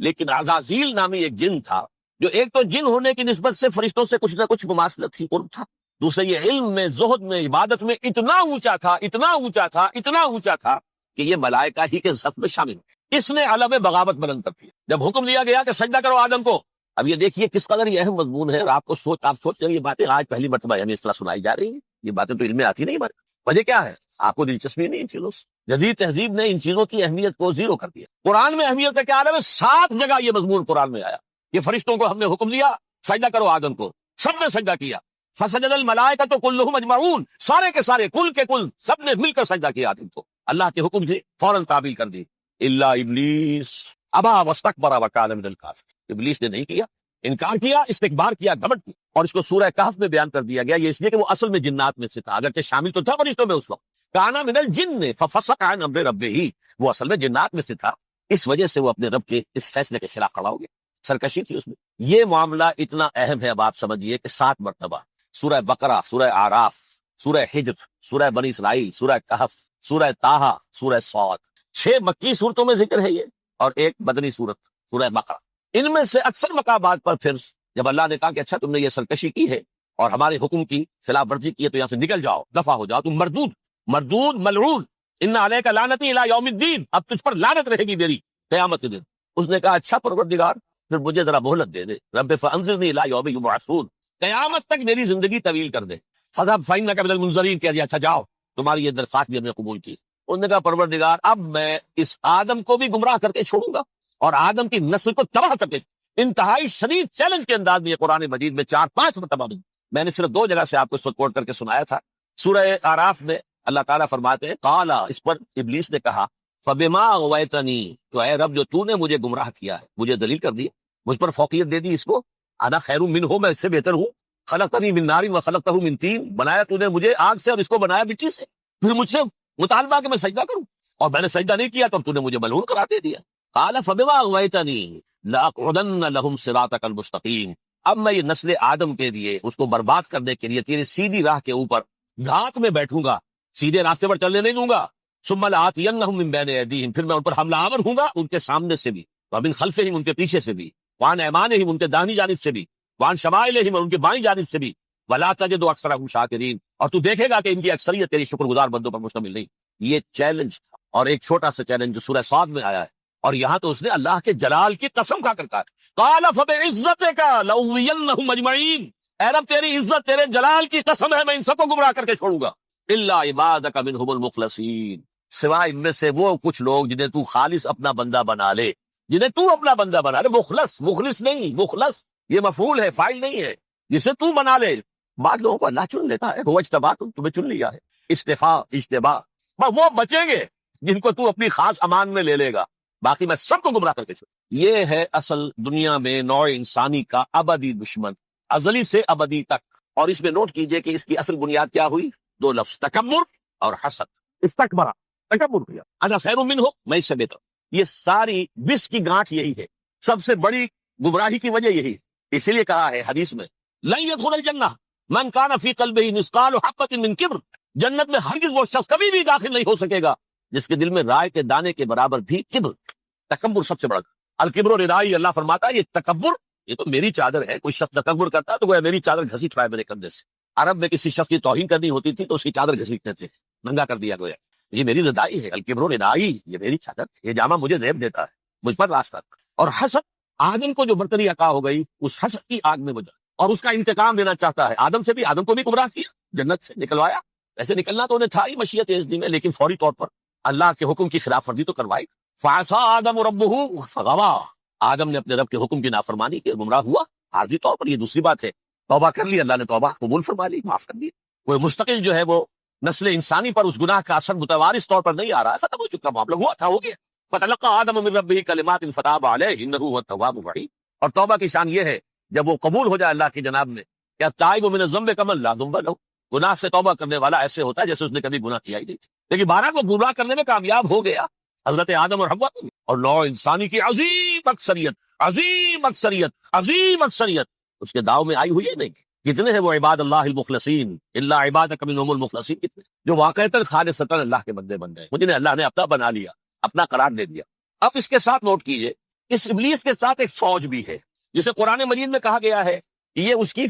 لیکن عزازیل نامی ایک جن تھا جو ایک تو جن ہونے کی نسبت سے فرشتوں سے کچھ نہ کچھ مماثلت تھی، قرب تھا، دوسرے یہ علم میں، زہد میں، عبادت میں اتنا اونچا تھا، اتنا اونچا تھا، اتنا اونچا تھا کہ یہ ملائکہ ہی کے صف میں شامل ہوئے۔ اس نے علم بغاوت بلند کر دیا جب حکم دیا گیا کہ سجدہ کرو آدم کو۔ اب یہ دیکھیے کس قدر یہ اہم مضمون ہے، اور آپ سوچ رہے ہیں یہ باتیں آج پہلی مرتبہ ہمیں اس طرح سنائی جا رہی ہیں، یہ باتیں تو علم میں آتی نہیں ہمارے۔ وجہ کیا ہے؟ آپ کو دلچسپی نہیں ان چیزوں سے۔ جدید تہذیب نے ان چیزوں کی اہمیت کو زیرو کر دیا۔ قرآن میں اہمیت کا کیا عالم ہے؟ 7 جگہ یہ مضمون قرآن میں آیا کہ فرشتوں کو ہم نے حکم دیا سجدہ کرو آدم کو، سب نے سجدہ کیا۔ فسجد الملائکۃ کلھم اجمعون، سارے کے سارے، کل کے کل، سب نے مل کر سجدہ کیا آدم کو، اللہ کے حکم سے فوراً تعبیل کر دی۔ الا ابلیس ابا واستکبر وکان من الکافرین، ابلیس نے نہیں کیا، انکار کیا، استکبار کیا، گھمنڈ کیا۔ اور اس کو سورہ کہف میں بیان کر دیا گیا، یہ اس لیے کہ وہ اصل میں جنات میں سے تھا، اگرچہ شامل تو تھا فرشتوں میں اس وقت، کانا من الجن ففسق عن امر ربہ، وہ اصل میں جنات میں سے تھا، اس وجہ سے وہ اپنے رب کے اس فیصلے کے خلاف کھڑا ہو گیا، سرکشی تھی اس میں۔ یہ معاملہ اتنا اہم ہے، اب آپ سمجھیے کہ 7 مرتبہ سورہ بقرہ، سورہ اعراف، سورہ حجر، سورہ بنی اسرائیل، سورہ کہف، سورہ طٰہٰ، سورہ صاد، 6 مکی صورتوں میں ذکر ہے یہ، اور ایک مدنی صورت سورہ بقرہ۔ ان میں سے اکثر مقامات پر پھر جب اللہ نے کہا کہ اچھا تم نے یہ سرکشی کی ہے اور ہمارے حکم کی خلاف ورزی کی ہے تو یہاں سے نکل جاؤ، دفع ہو جاؤ، تم مردود ملعون، ان علیک لعنتی الی یوم الدین، اب تجھ پر لعنت رہے گی میری قیامت کے دن۔ اس نے کہا اچھا پروردگار پھر مجھے ذرا مہلت دے دے، رب فانظرنی الی یوم یبعثون، قیامت تک میری زندگی طویل کر دے۔ فذهب فإنك من المنظرین، کہہ دیا اچھا جاؤ، تمہاری یہ درخواست بھی ہم نے قبول کی۔ انہوں نے کہا پروردگار اب میں اس آدم کو بھی گمراہ کر کے چھوڑوں گا اور آدم کی نسل کو تباہ کر کے، انتہائی شدید چیلنج کے انداز میں یہ قرآن مجید میں 4-5 مرتبہ میں نے صرف 2 جگہ سے آپ کو اس وقت کوٹ کر کے سنایا تھا۔ سورہ اعراف میں اللہ تعالیٰ فرماتے ہیں قالا، اس پر ابلیس نے کہا فبما اغویتنی، تو اے رب جو تو نے مجھے گمراہ کیا ہے، مجھے ذلیل کر دیا، مجھ پر فوقیت دے دی، اس کو انا خیر منہ، میں اس سے بہتر ہوں، خلقتنی من نار وخلقتہ من طین، بنایا تو نے مجھے آگ سے اور اس کو بنایا مٹی سے، پھر مجھ سے مطالبہ کہ میں سجدہ کروں، اور میں نے سجدہ نہیں کیا تو تو نے مجھے ملعون قرار دے دیا۔ قال فبما اغویتنی لاقعدن لهم صراطک المستقیم، اب میں یہ نسل آدم کے لیے، اس کو برباد کرنے کے لیے تیرے سیدھی راہ کے اوپر گھات میں بیٹھوں گا، سیدھے راستے پر چلنے نہیں دوں گا۔ ثم لآتینہم من بین ایدیہم، پھر میں ان پر حملہ آور ہوں گا، ان کے سامنے سے بھی، ومن خلفہم، ان کے پیچھے سے بھی، وعن ایمانہم، ان کے داہنی جانب سے بھی، وعن شمائلہم، اور ان کے بائیں جانب سے بھی، ولا تجد اکثرہم شاکرین، اور تو دیکھے گا کہ ان کی اکثریت تیری شکر گزار بندوں پر مشتمل نہیں۔ یہ چیلنج تھا، اور ایک چھوٹا سا چیلنج جو سورہ صاد میں آیا ہے، اور یہاں تو اس نے اللہ کے جلال کی قسم کھا کر کہا قال فبعزتک لأغوینہم اجمعین، اے رب تیری عزت، تیرے جلال کی قسم ہے میں ان سب کو گمراہ کر کے چھوڑوں گا، الا عبادک منہم المخلصین، سوائے ان میں سے وہ کچھ لوگ جنہیں تو خالص اپنا بندہ بنا لے، جنہیں تو اپنا بندہ بنا لے، مخلص نہیں، مخلص یہ مفعول ہے، فاعل نہیں ہے، جسے تو بنا لے۔ بعض لوگوں کو اللہ چن لیتا ہے، هو اجتباکم، تمہیں چن لیا ہے، استفاء، اجتباء، وہ بچیں گے جن کو تو اپنی خاص امان میں لے لے گا، باقی میں سب کو گمراہ کر کے چھوڑ۔ یہ ہے اصل دنیا میں نوع انسانی کا ابدی دشمن، ازلی سے ابدی تک۔ اور اس میں نوٹ کیجئے کہ اس کی اصل بنیاد کیا ہوئی؟ 2 لفظ، تکبر اور حسد۔ استکبر، تکبر کیا، انا خیر منہ، میں اس سے بہتر۔ یہ ساری بس کی گانٹھ یہی ہے، سب سے بڑی گمراہی کی وجہ یہی ہے۔ اسی لیے کہا ہے حدیث میں لن يدخل الجنہ من کان فی قلبہ مثقال حبۃ من کبر، جنت میں ہرگز وہ شخص کبھی بھی داخل نہیں ہو سکے گا جس کے دل میں رائے کے دانے کے برابر بھی کبر، تکبر سب سے بڑا۔ الکبر ردائی، اللہ فرماتا ہے یہ تکبر، یہ تو میری چادر ہے۔ کوئی شخص تکبر کرتا ہے تو گویا میری چادر گھسیٹ رہا ہے میرے کندھے سے۔ عرب میں کسی شخص کی توہین کرنی ہوتی تھی تو اس کی چادر گھسیٹتے تھے، ننگا کر دیا گویا، یہ میری ردائی ہے، الکبر ردائی، یہ میری چادر، یہ جامہ مجھے زیب دیتا ہے، مجھ پر راستہ۔ اور حسد، آدم کو جو برتری عطا ہو گئی اس حسد کی آگ میں وہ جلا اور اس کا انتقام لینا چاہتا ہے۔ آدم سے بھی، آدم کو بھی گمراہ کیا، جنت سے نکلوایا، ویسے نکلنا تو انہیں تھا ہی مشیت اذنی میں، لیکن فوری طور پر اللہ کے حکم کی خلاف ورزی تو کروائی۔ فعصى آدم ربہ فغوى، آدم نے اپنے رب کے حکم کی نافرمانی کی، گمراہ ہوا عارضی طور پر۔ یہ دوسری بات ہے، توبہ کر لی، اللہ نے توبہ قبول فرما لی، معاف کر دی۔ وہ مستقل جو ہے وہ نسل انسانی پر اس گناہ کا اثر متوارث طور پر نہیں آ رہا ہے، ختم ہو چکا معاملہ، ہوا تھا، ہو گیا۔ فتلقى آدم من ربہ کلمات فتاب علیہ انہ هو التواب الرحیم۔ اور توبہ کی شان یہ ہے جب وہ قبول ہو جائے اللہ کی جناب میں، کیا تائب من الذنب کمن لا ذنب له، گناہ سے توبہ کرنے والا ایسے ہوتا ہے جیسے اس نے کبھی گناہ کیا ہی نہیں تھا، لیکن 12 کو گمراہ کرنے میں کامیاب ہو گیا، حضرت آدم اور حوا کو۔ اور نوع انسانی کی عظیم اکثریت اس کے داؤ میں آئی ہوئی ہے نہیں۔ کتنے ہیں وہ عباد اللہ المخلصین، الا عبادک منہم المخلصین، کتنے جو واقعتاً خالصتاً اللہ کے بندے بن گئے، جنہیں اللہ نے اپنا بنا لیا، اپنا قرار دے دیا۔ اب اس کے ساتھ نوٹ کیجئے اس ابلیس کے ساتھ ایک فوج بھی ہے، جسے قرآن مجید میں کہا گیا ہے کہ یہ اس کی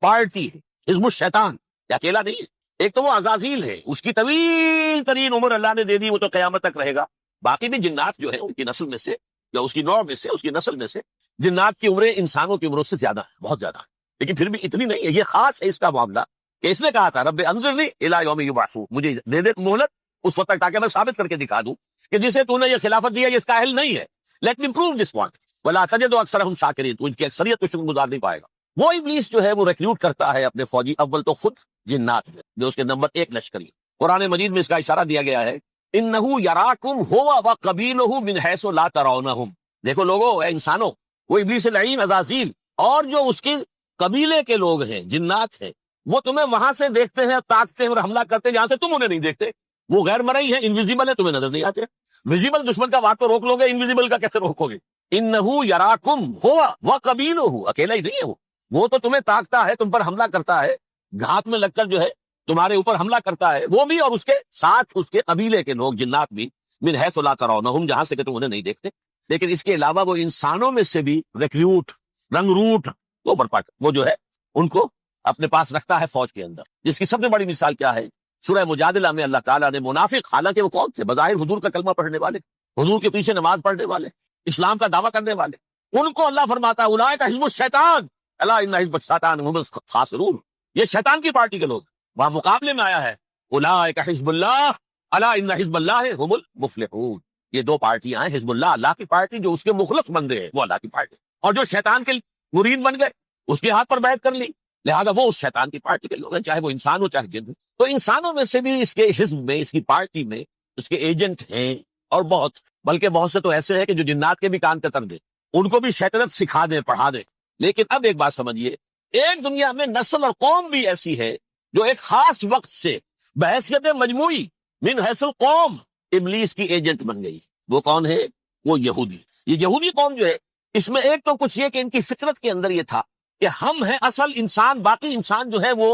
پارٹی ہے، حزب الشیطان، یہ اکیلا نہیں ہے۔ ایک تو وہ عزازیل ہے، اس کی طویل ترین عمر اللہ نے دے دی، وہ تو قیامت تک رہے گا۔ باقی بھی جنات جو ہیں ان کی نسل میں سے یا اس کی نوع میں سے، اس کی نسل میں سے، جنات کی عمریں انسانوں کی عمروں سے زیادہ ہیں، بہت زیادہ ہیں، لیکن پھر بھی اتنی نہیں ہے۔ یہ خاص ہے اس کا معاملہ کہ اس نے کہا تھا رب انظرنی الی یوم یبعثون، مجھے دے دے مہلت اس وقت تک تاکہ میں ثابت کر کے دکھا دوں کہ جسے تو نے یہ خلافت دیا یہ اس کا اہل نہیں ہے۔ Let me prove this point ولا تجد اکثرهم شاکرین، تو ان کی اکثریت تو شکر گزار نہیں پائے گا۔ وہ ابلیس جو ہے وہ ریکروٹ کرتا ہے اپنے فوجی، اول تو خود جنات میں جو اس کے نمبر 1 لشکری۔ قرآن مجید میں اس کا اشارہ دیا گیا ہے انہ یراکم هو وقبیلہ من حیث لا ترونہم، دیکھو لوگو، اے انسانوں، وہ ابلیس لعین عزازیل اور جو اس کے قبیلے کے لوگ ہیں، جنات ہیں، وہ تمہیں وہاں سے دیکھتے ہیں، تاکتے ہیں اور حملہ کرتے ہیں جہاں سے تم انہیں نہیں دیکھتے۔ وہ غیر مرئی ہیں، انویزیبل ہے، تمہیں نظر نہیں آتے۔ ویزیبل دشمن کا وار تو روک لو گے، انویزیبل کا کیسے روکو گے؟ انہ یراکم ہوا وقبیلہ، اکیلا ہی نہیں ہے وہ تو تمہیں تاکتا ہے، تم پر حملہ کرتا ہے، گھات میں لگ کر جو ہے تمہارے اوپر حملہ کرتا ہے، وہ بھی اور اس کے ساتھ اس کے قبیلے کے لوگ جنات بھی، من حیث لا ترونہم، جہاں سے کہ تم انہیں نہیں دیکھتے۔ لیکن اس کے علاوہ وہ انسانوں میں سے بھی ریکروٹ، رنگ روٹ، وہ جو ہے ان کو اپنے پاس رکھتا ہے فوج کے اندر، جس کی سب سے بڑی مثال کیا ہے؟ سورہ مجادلہ میں اللہ تعالیٰ نے منافق، حالانکہ وہ کون تھے؟ بظاہر حضور کا کلمہ پڑھنے والے، حضور کے پیچھے نماز پڑھنے والے، اسلام کا دعویٰ کرنے والے، ان کو اللہ فرماتا ہے اولئک حزب الشیطان الا ان حزب الشیطان هم الخاسرون، یہ شیطان کی پارٹی کے لوگ۔ وہاں مقابلے میں آیا ہے اولئک حزب اللہ الا ان حزب اللہ هم المفلحون، یہ دو پارٹیاں ہیں، حزب اللہ اللہ کی پارٹی جو اس کے مخلص بندے ہیں وہ اللہ کی پارٹی، اور جو شیطان کے مرید بن گئے اس کے ہاتھ پر بیعت کر لی، لہذا وہ اس شیطان کی پارٹی کے لوگ ہیں، چاہے وہ انسان ہو چاہے جن ہو۔ تو انسانوں میں سے بھی اس کے حزب میں، اس کی پارٹی میں اس کے ایجنٹ ہیں، اور بہت، بلکہ بہت سے تو ایسے ہیں کہ جو جنات کے بھی کان کتر دیں، ان کو بھی شیطنت سکھا دیں، پڑھا دیں۔ لیکن اب ایک بات سمجھیے، ایک دنیا میں نسل اور قوم بھی ایسی ہے جو ایک خاص وقت سے بحیثیت مجموعی من حیث القوم ابلیس کی ایجنٹ بن گئی۔ وہ کون ہے؟ وہ یہودی۔ یہ یہودی قوم جو ہے، اس میں ایک تو کچھ یہ کہ ان کی فطرت کے اندر یہ تھا کہ ہم ہیں اصل انسان، باقی انسان جو ہے وہ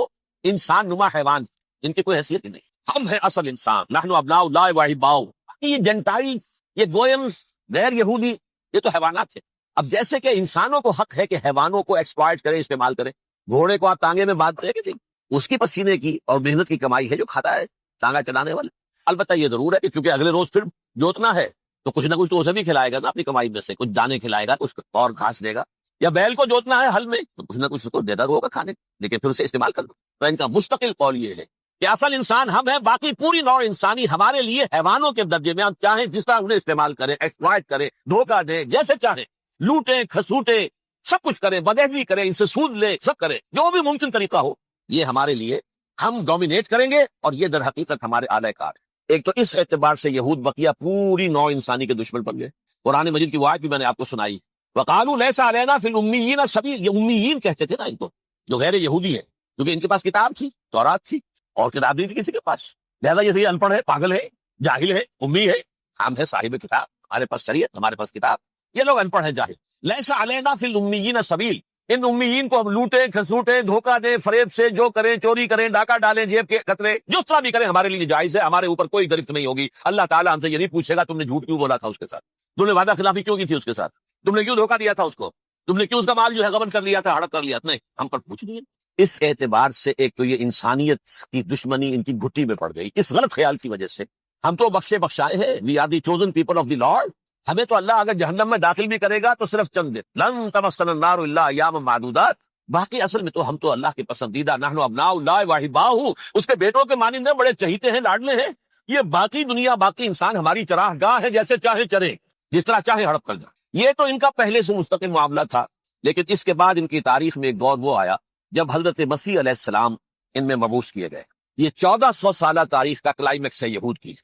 انسان نما حیوان، ان کی کوئی حیثیت ہی نہیں، ہم ہیں اصل انسان، نحن ابناء اللہ واحباؤ۔ یہ جنٹائل، یہ گوئمز، غیر یہودی، یہ تو حیوانات ہیں۔ اب جیسے کہ انسانوں کو حق ہے کہ حیوانوں کو ایکسپلائٹ کرے، استعمال کرے، گھوڑے کو آپ تانگے میں باندھتے ہیں کہ نہیں، اس کی پسینے کی اور محنت کی کمائی ہے جو کھاتا ہے تانگا چلانے والے۔ البتہ یہ ضرور ہے کہ چونکہ اگلے روز پھر جوتنا ہے تو کچھ نہ کچھ تو اسے بھی کھلائے گا نا، اپنی کمائی میں سے کچھ دانے کھلائے گا، کچھ اور گھاس دے گا، یا بیل کو جوتنا ہے ہل میں تو کچھ نہ کچھ اس کو دیتا ہوگا کھانے، لیکن پھر اسے استعمال کر دو۔ تو ان کا مستقل قول یہ ہے کہ اصل انسان ہم ہیں، باقی پوری نوع انسانی ہمارے لیے حیوانوں کے درجے میں، ہم چاہیں جس طرح انہیں استعمال کریں، ایکسپلائٹ کریں، دھوکہ دیں، جیسے چاہیں، لوٹیں کھسوٹیں، سب کچھ کریں، بدہضی کریں، ان سے سود لیں، سب کریں، جو بھی ممکن طریقہ ہو، یہ ہمارے لیے ہم ڈومینیٹ کریں گے، اور یہ در حقیقت ہمارے اعلی کار ہے۔ ایک تو اس اعتبار سے یہود بقیہ پوری نوع انسانی کے دشمن بن گئے۔ قرآن مجید کی وہ آیت بھی میں نے آپ کو سنائی، وقالوا لیس علینا فی الامیین سبیل، یہ امیین کہتے تھے نا ان کو، جو غیر یہودی ہیں، کیونکہ ان کے پاس کتاب تھی، تورات تھی، اور کتاب نہیں تھی کسی کے پاس، لہذا یہ ان پڑھ ہے، پاگل ہے، جاہل ہے، امی ہے، ہم ہے صاحب کتاب، ہمارے پاس شریعت، ہمارے پاس کتاب، یہ لوگ ان پڑھ ہیں، جاہل۔ لیس علینا فی الامیین سبیل، ان امیین کو ہم لوٹیں کھسوٹیں، دھوکہ دیں، فریب سے جو کریں، چوری کریں، ڈاکہ ڈالیں، جیب کے قطرے، جس طرح بھی کریں ہمارے لیے جائز ہے، ہمارے اوپر کوئی گرفت نہیں ہوگی۔ اللہ تعالیٰ ہم سے یہ نہیں پوچھے گا تم نے جھوٹ کیوں بولا تھا اس کے ساتھ، تم نے وعدہ خلافی کیوں کی تھی اس کے ساتھ، تم نے کیوں دھوکہ دیا تھا اس کو، تم نے کیوں اس کا مال جو ہے غبن کر لیا تھا، ہڑپ کر لیا تھا، نہیں، ہم پر پوچھ نہیں ہے۔ اس اعتبار سے ایک تو یہ انسانیت کی دشمنی ان کی گھٹی میں پڑ گئی، اس غلط خیال کی وجہ سے۔ ہم تو بخشے بخشائے ہیں، we are the chosen people of the Lord, ہمیں تو اللہ اگر جہنم میں داخل بھی کرے گا تو صرف چند دن، لن تمسنا النار الا ایاما معدودات، باقی اصل میں تو ہم تو اللہ کے پسندیدہ، نحن ابناء اللہ واحباؤ، اس کے بیٹوں کے مانند ہیں، بڑے چہیتے ہیں، لاڈلے ہیں۔ یہ باقی دنیا، باقی انسان ہماری چراہ گاہ ہے، جیسے چاہے چرے، جس طرح چاہے ہڑپ کر جائیں۔ یہ تو ان کا پہلے سے مستقل معاملہ تھا، لیکن اس کے بعد ان کی تاریخ میں ایک دور وہ آیا جب حضرت مسیح علیہ السلام ان میں مبعوث کیے گئے۔ یہ 1400 سالہ تاریخ کا کلائمیکس ہے یہود کی۔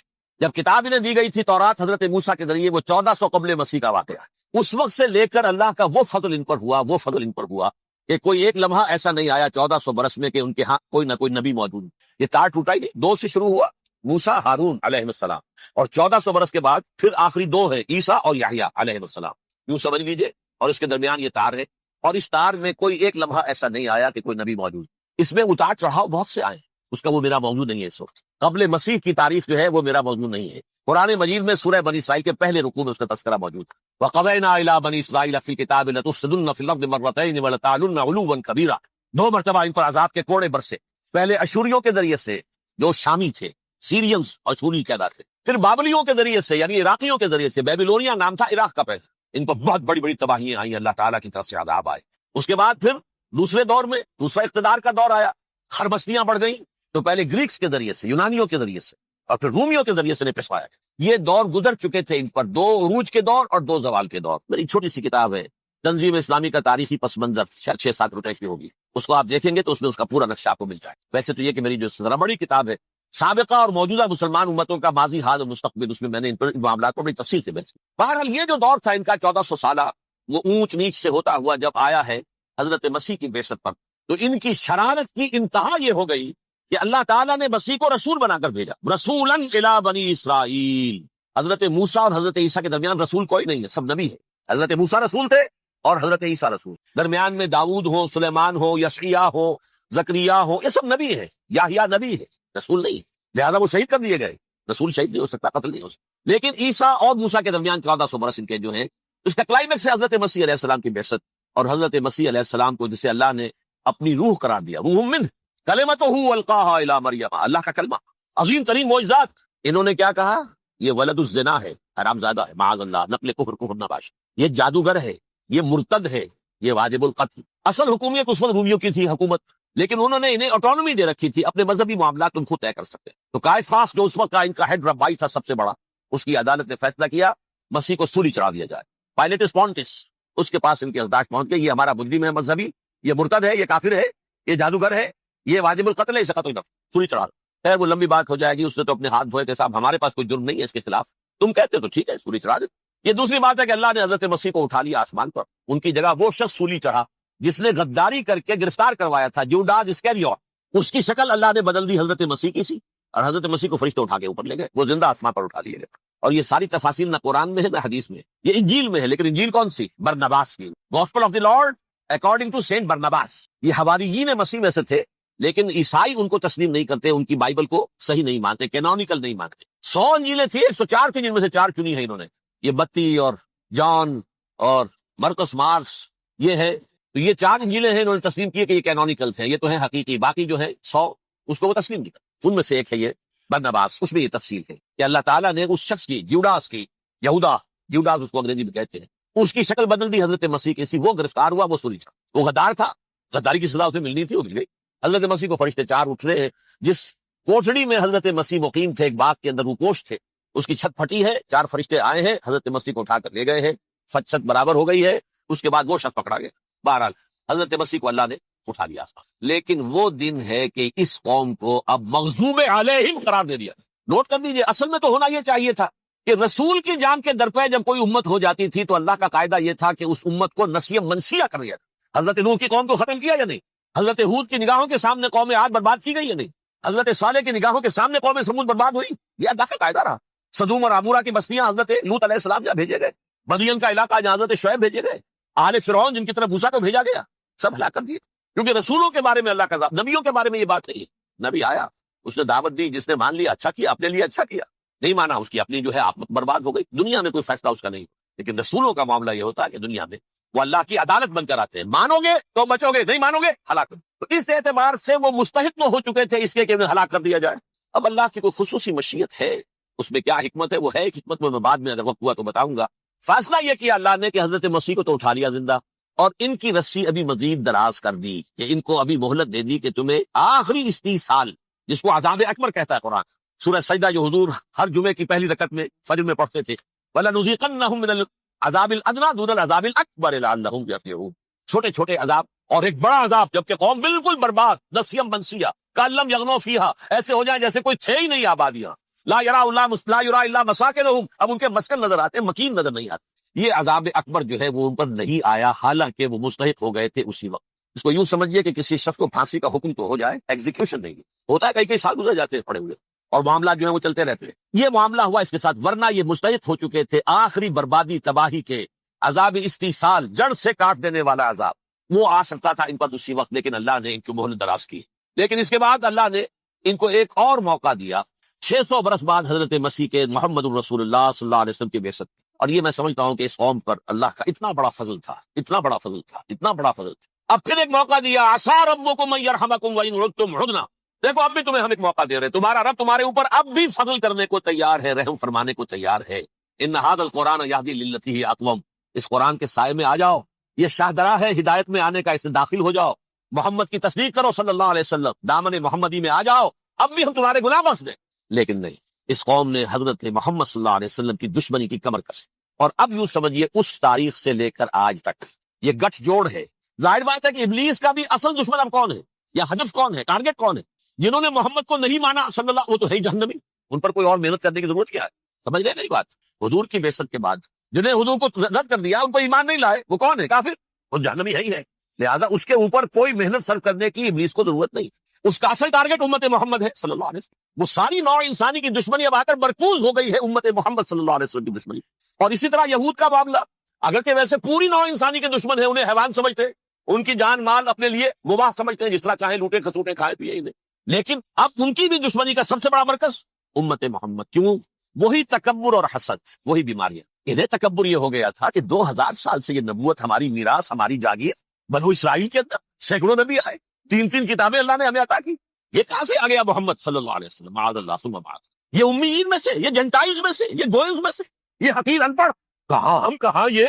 جب کتاب انہیں دی گئی تھی تورات حضرت موسیٰ کے ذریعے، وہ 1400 قبل مسیح کا واقعہ ہے۔ اس وقت سے لے کر اللہ کا وہ فضل ان پر ہوا، وہ فضل ان پر ہوا کہ کوئی ایک لمحہ ایسا نہیں آیا 1400 برس میں کہ ان کے ہاں کوئی نہ کوئی نبی موجود۔ یہ تار ٹوٹا ہی نہیں، 2 سے شروع ہوا، موسیٰ، ہارون علیہ السلام، اور 1400 برس کے بعد پھر آخری 2 ہے، عیسیٰ اور یحییٰ علیہ السلام، یوں سمجھ لیجئے، اور اس کے درمیان یہ تار ہے، اور اس تار میں کوئی ایک لمحہ ایسا نہیں آیا کہ کوئی نبی موجود۔ اس میں اتار چڑھاؤ بہت سے آئے، اس کا وہ میرا موضوع نہیں ہے اس وقت. قبل مسیح کی تاریخ جو ہے وہ میرا موضوع نہیں ہے. قرآن مجید میں سورہ بنی اسرائیل کے پہلے رکوع میں اس کا تذکرہ موجود ہے. وَقَضَيْنَا إِلَىٰ بَنِي إِسْرَائِيلَ فِي الْكِتَابِ لَتُفْسِدُنَّ فِي الْأَرْضِ مَرَّتَيْنِ وَلَتَعْلُنَّ عُلُوًّا كَبِيرًا. 2 مرتبہ ان پر عذاب کے کوڑے برسے. پہلے اشوریوں کے ذریعے سے جو شامی تھے، سیرینز اشوری کہلاتے، پھر بابلیوں کے ذریعے سے یعنی عراقیوں کے ذریعے سے، بیبیلونیا نام تھا عراق کا پہلے. ان پر بہت بڑی بڑی تباہیاں آئیں، اللہ تعالیٰ کی طرف سے عذاب آئے. اس کے بعد پھر دوسرے دور میں دوسرا اقتدار کا دور آیا، خرمستیاں بڑھ گئیں. تو پہلے گریکس کے ذریعے سے، یونانیوں کے ذریعے سے، اور پھر رومیوں کے ذریعے سے پسوایا. یہ دور گزر چکے تھے ان پر، 2 عروج کے دور اور 2 زوال کے دور. میری چھوٹی سی کتاب ہے تنظیم اسلامی کا تاریخی پس منظر، 6-7 روپے کی ہوگی. اس کو آپ دیکھیں گے تو اس میں اس کا پورا نقشہ آپ کو مل جائے. ویسے تو یہ کہ میری جو ذرا بڑی کتاب ہے سابقہ اور موجودہ مسلمان امتوں کا ماضی، حال اور مستقبل، اس میں میں نے ان معاملات کو بڑی تفصیل سے بحث کی. بہرحال یہ جو دور تھا ان کا 1400 سالہ، وہ اونچ نیچ سے ہوتا ہوا جب آیا ہے حضرت مسیح کی بعثت پر، تو ان کی شرارت کی انتہا یہ ہو گئی کہ اللہ تعالیٰ نے مسیح کو رسول بنا کر بھیجا. رسولاً الی بنی اسرائیل. حضرت موسیٰ اور حضرت عیسیٰ کے درمیان رسول کوئی نہیں ہے، سب نبی ہے. حضرت موسیٰ رسول تھے اور حضرت عیسیٰ رسول. درمیان میں داؤد ہو، سلیمان ہو، یشعیاہ ہو، زکریا ہو، یہ سب نبی ہے. یحییٰ نبی ہے، رسول نہیں ہے. لہذا وہ شہید کر دیے گئے. رسول شہید نہیں ہو سکتا، قتل نہیں ہو سکتا. لیکن عیسیٰ اور موسیٰ کے درمیان 1400 برس ان کے جو ہیں. اس کا کلائمیکس ہے حضرت مسیح علیہ السلام کی بعثت، اور حضرت مسیح علیہ السلام کو جسے اللہ نے اپنی روح قرار دیا، روح منہ، کلمتہ القاہا الی مریم، اللہ کا کلمہ. عظیم ترین معجزات. انہوں نے کیا کہا؟ یہ ولد الزنا ہے، حرام زادہ ہے، معاذ اللہ، نقل کفر نباش، یہ جادوگر ہے، یہ مرتد ہے، یہ واجب القتل. اصل حکومت اس وقت رومیوں کی تھی حکومت، لیکن انہوں نے انہیں آٹونومی دے رکھی تھی، اپنے مذہبی معاملات تم خود طے کر سکتے. تو کائفاس جو اس وقت کا ان کا ہیڈ ربائی تھا سب سے بڑا، اس کی عدالت نے فیصلہ کیا مسیح کو سولی چڑھا دیا جائے. پائلیٹس پونٹس اس کے پاس ان کی یادداشت پہنچ گئی، یہ ہمارا مجرم ہے مذہبی، یہ مرتد ہے، یہ کافر ہے، یہ جادوگر ہے، یہ واجب القتل ہے، اسے قتل کر، سولی چڑھا. خیر وہ لمبی بات ہو جائے گی. اس نے تو اپنے ہاتھ دھوئے کہ صاحب ہمارے پاس کوئی جرم نہیں ہے اس کے خلاف، تم کہتے ہو تو ٹھیک ہے سولی چڑھا دے. یہ دوسری بات ہے کہ اللہ نے حضرت مسیح کو اٹھا لیا آسمان پر. ان کی جگہ وہ شخص سولی چڑھا جس نے غداری کر کے گرفتار کروایا تھا، جوڈاس اسکریوٹ. اس کی شکل اللہ نے بدل دی حضرت مسیح کی سی، اور حضرت مسیح کو فرشتے اٹھا کے اوپر لے گئے، وہ زندہ آسمان پر اٹھا لیے گئے. اور یہ ساری تفاصیل نہ قرآن میں ہے نہ حدیث میں، یہ انجیل میں ہے. لیکن انجیل کون سی؟ برنباس کی، gospel of the Lord according to Saint Barnabas. یہ حواریین مسیح میں سے تھے، لیکن عیسائی ان کو تسلیم نہیں کرتے، ان کی بائبل کو صحیح نہیں مانتے، کینونیکل نہیں مانتے. 100 انجیلیں تھیں، 104 تھی، جن میں سے 4 چنی ہیں انہوں نے. یہ بتی اور جان اور مرکس مارکس یہ ہے. تو یہ 4 انجیلیں ہیں انہوں نے تسلیم کی کہ یہ کینونیکلز ہیں، یہ تو ہیں حقیقی. باقی جو ہے 100 اس کو وہ تسلیم نہیں کرتے. ان میں سے ایک ہے یہ برنباس. اس میں یہ تفصیل ہے کہ اللہ تعالیٰ نے اس شخص کی، جوڈاس کی، یہودا جوڈاس اس کو انگریزی میں کہتے ہیں، اس کی شکل بدل دی حضرت مسیح کی سی. وہ گرفتار ہوا، وہ سولی چڑھا. وہ غدار تھا، غداری کی سزا اسے ملنی تھی، وہ مل گئی. حضرت مسیح کو فرشتے 4 اٹھ رہے ہیں. جس کوٹڑی میں حضرت مسیح مقیم تھے، ایک باغ کے اندر وہ کوش تھے، اس کی چھت پھٹی ہے، 4 فرشتے آئے ہیں، حضرت مسیح کو اٹھا کر لے گئے ہیں، چھت برابر ہو گئی ہے. اس کے بعد وہ شخص پکڑا گیا. بہرحال حضرت مسیح کو اللہ نے اٹھا لیا آسمان. لیکن وہ دن ہے کہ اس قوم کو اب مغضوب علیہم قرار دے دیا. نوٹ کر دیجئے، اصل میں تو ہونا یہ چاہیے تھا کہ رسول کی جان کے در پہ جب کوئی امت ہو جاتی تھی تو اللہ کا قاعدہ یہ تھا کہ اس امت کو نسیہ منسیہ کر دیا. حضرت نوح کی قوم کو ختم کیا یا نہیں؟ حضرت ہود کی نگاہوں کے سامنے قوم عاد برباد کی گئی یا نہیں؟ حضرت صالح کی نگاہوں کے سامنے قوم سمود برباد ہوئی. یہ اللہ کا قاعدہ رہا. سدوم اور عمورہ کی بستیاں حضرت لوط علیہ السلام جہاں بھیجے گئے، مدین کا علاقہ جہاں حضرت شعیب بھیجے گئے، آل فرعون جن کی طرف موسیٰ کو بھیجا گیا، سب ہلاک کر دیے. کیونکہ رسولوں کے بارے میں اللہ کا عذاب، نبیوں کے بارے میں یہ بات نہیں ہے. نبی آیا، اس نے دعوت دی، جس نے مان لیا اچھا کیا، اپنے لیے اچھا کیا، نہیں مانا اس کی اپنی جو ہے آپ برباد ہو گئی. دنیا میں کوئی فیصلہ اس کا نہیں. لیکن رسولوں کا معاملہ یہ ہوتا ہے کہ دنیا میں وہ اللہ کی عدالت بن کر آتے ہیں. مانو گے تو بچو گے، نہیں مانو گے ہلاک. تو اس اعتبار سے وہ مستحق تو ہو چکے تھے اس کے کہ انہیں ہلاک کر دیا جائے. اب اللہ کی کوئی خصوصی مشیت ہے، اس میں کیا حکمت ہے، وہ ہے حکمت میں بعد میں اگر وقت ہوا تو بتاؤں گا. فیصلہ یہ کیا اللہ نے کہ حضرت مسیح کو تو اٹھا لیا زندہ، اور ان کی رسی ابھی مزید دراز کر دی، کہ ان کو ابھی مہلت دے دی کہ تمہیں آخری 30 سال، جس کو عذاب اکبر کہتا ہے قرآن. سورہ سجدہ جو حضور ہر جمعے کی پہلی رکعت میں فجر میں پڑھتے تھے، وَلَنُذِيقَنَّهُم مِّنَ الْعَذَابِ الْأَدْنَىٰ دُونَ الْعَذَابِ الْأَكْبَرِ لَعَلَّهُمْ يَرْجِعُونَ. چھوٹے چھوٹے عذاب اور ایک بڑا عذاب، جبکہ قوم بالکل برباد، نسیم منسیہ، کَأَن لَّمْ يَغْنَوْا فِيهَا، ایسے ہو جائیں جیسے کوئی تھے ہی نہیں آبادیاں. لا يرى الا مساکنہم، اب ان کے مسکن نظر آتے ہیں، مکین نظر نہیں آتے. یہ عذاب اکبر جو ہے وہ ان پر نہیں آیا، حالانکہ وہ مستحق ہو گئے تھے اسی وقت. اس کو یوں سمجھیے کہ کسی شخص کو پھانسی کا حکم تو ہو جائے، ایگزیکیوشن نہیں ہوتا ہے، کئی سال گزر جاتے ہیں پڑے ہوئے، اور معاملات جو ہیں وہ چلتے رہتے ہیں. یہ معاملہ ہوا اس کے ساتھ، ورنہ یہ مستحق ہو چکے تھے آخری بربادی تباہی کے عذاب استیصال، جڑ سے کاٹ دینے والا عذاب. وہ آ سکتا تھا ان پر اسی وقت، لیکن اللہ نے ان کی مہلت دراز کی. لیکن اس کے بعد اللہ نے ان کو ایک اور موقع دیا 600 برس بعد حضرت مسیح کے محمد الرسول اللہ صلی اللہ علیہ وسلم کی بعثت کی. اور یہ میں سمجھتا ہوں کہ اس قوم پر اللہ کا اتنا بڑا فضل تھا، اتنا بڑا فضل تھا، اتنا بڑا فضل تھا. اب پھر ایک موقع دیا، عسیٰ ربکم ان یرحمکم وان عدتم عدنا. دیکھو اب بھی تمہیں ہم ایک موقع دے رہے ہیں، تمہارا رب تمہارے اوپر اب بھی فضل کرنے کو تیار ہے، رحم فرمانے کو تیار ہے. ان ھذا القرآن یہدی للتی ہی اقوم. اس قرآن کے سائے میں آ جاؤ، یہ شاہدرا ہے ہدایت میں آنے کا، اس میں داخل ہو جاؤ، محمد کی تصدیق کرو صلی اللہ علیہ وسلم، دامن محمدی میں آ جاؤ، اب بھی ہم تمہارے گناہ بخش دیں. لیکن نہیں، اس قوم نے حضرت محمد صلی اللہ علیہ وسلم کی دشمنی کی کمر کسی. اور اب یوں سمجھیے اس تاریخ سے لے کر آج تک یہ گٹھ جوڑ ہے. ظاہر بات ہے کہ ابلیس کا بھی اصل دشمن اب کون ہے، یا ہدف کون ہے، ٹارگٹ کون ہے؟ جنہوں نے محمد کو نہیں مانا صلی اللہ، وہ تو ہے ہی جہنمی، ان پر کوئی اور محنت کرنے کی ضرورت کیا ہے؟ سمجھ رہے میری بات؟ حضور کی بعثت کے بعد جنہیں حضور کو رد کر دیا، ان پر ایمان نہیں لائے، وہ کون ہے؟ کافر، وہ جہنمی ہے ہی ہے. لہذا اس کے اوپر کوئی محنت صرف کرنے کی ابلیس کو ضرورت نہیں. اس کا اصل ٹارگٹ امت محمد ہے صلی اللہ علیہ وسلم. وہ ساری نوع انسانی کی دشمنی اب آ کر مرکوز ہو گئی ہے امت محمد صلی اللہ علیہ وسلم کی دشمنی. اور اسی طرح یہود کا معاملہ، اگرچہ ویسے پوری نوع انسانی کے دشمن ہے، انہیں حیوان سمجھتے، ان کی جان مال اپنے لیے مباح سمجھتے ہیں، جس طرح چاہے لوٹے کھسوٹے کھائے پیے انہیں، لیکن اب ان کی بھی دشمنی کا سب سے بڑا مرکز امت محمد. کیوں؟ وہی تکبر اور حسد، وہی بیماریاں. انہیں تکبر یہ ہو گیا تھا کہ 2000 سال سے یہ نبوت ہماری میراث، ہماری جاگیر، بنو اسرائیل کے اندر سینکڑوں نبی آئے، 3 کتابیں اللہ نے ہمیں عطا کی، یہ کہاں سے آ گیا محمد صلی اللہ علیہ وسلم؟ معاذ اللہ ثم معاذ. یہ امیین میں سے، یہ جنٹائلز میں سے، یہ گوئلز میں سے، یہ حقیر ان پڑھ، کہاں یہ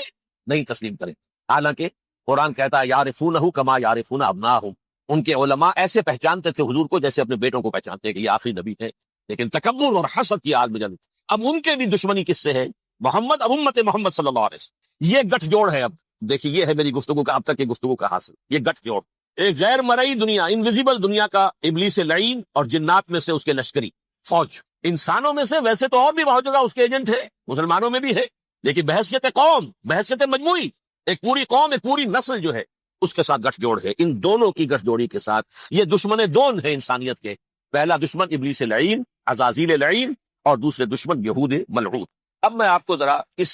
نہیں تسلیم کریں. حالانکہ قرآن کہتا ہے یعرفونہ کما یعرفون ابناہم. ان کے علماء ایسے پہچانتے تھے حضور کو جیسے اپنے بیٹوں کو پہچانتے ہیں کہ یہ آخری نبی تھے. لیکن تکبر اور حسد کی آگ میں جلتے. اب ان کے بھی دشمنی کس سے ہے؟ محمد اور امت محمد صلی اللہ علیہ وسلم. یہ گٹھ جوڑ ہے. اب دیکھیے، یہ ہے میری گفتگو کا اب تک کی گفتگو کا حاصل، یہ گٹھ جوڑ. ایک غیر مرئی دنیا، انویزیبل دنیا کا ابلیس لعین اور جنات میں سے اس کے لشکری فوج. انسانوں میں سے ویسے تو اور بھی بہت جگہ اس کے ایجنٹ ہے، مسلمانوں میں بھی ہے، لیکن بحیثیت قوم، بحیثیت مجموعی، ایک پوری قوم، ایک پوری نسل جو ہے اس کے ساتھ گٹھ جوڑ ہے. ان دونوں کی گٹھ جوڑی کے ساتھ یہ دشمن دون ہے انسانیت کے. پہلا دشمن ابلیس لعین، عزازیل لعین، اور دوسرے دشمن یہود ملعون. اب میں آپ کو ذرا اس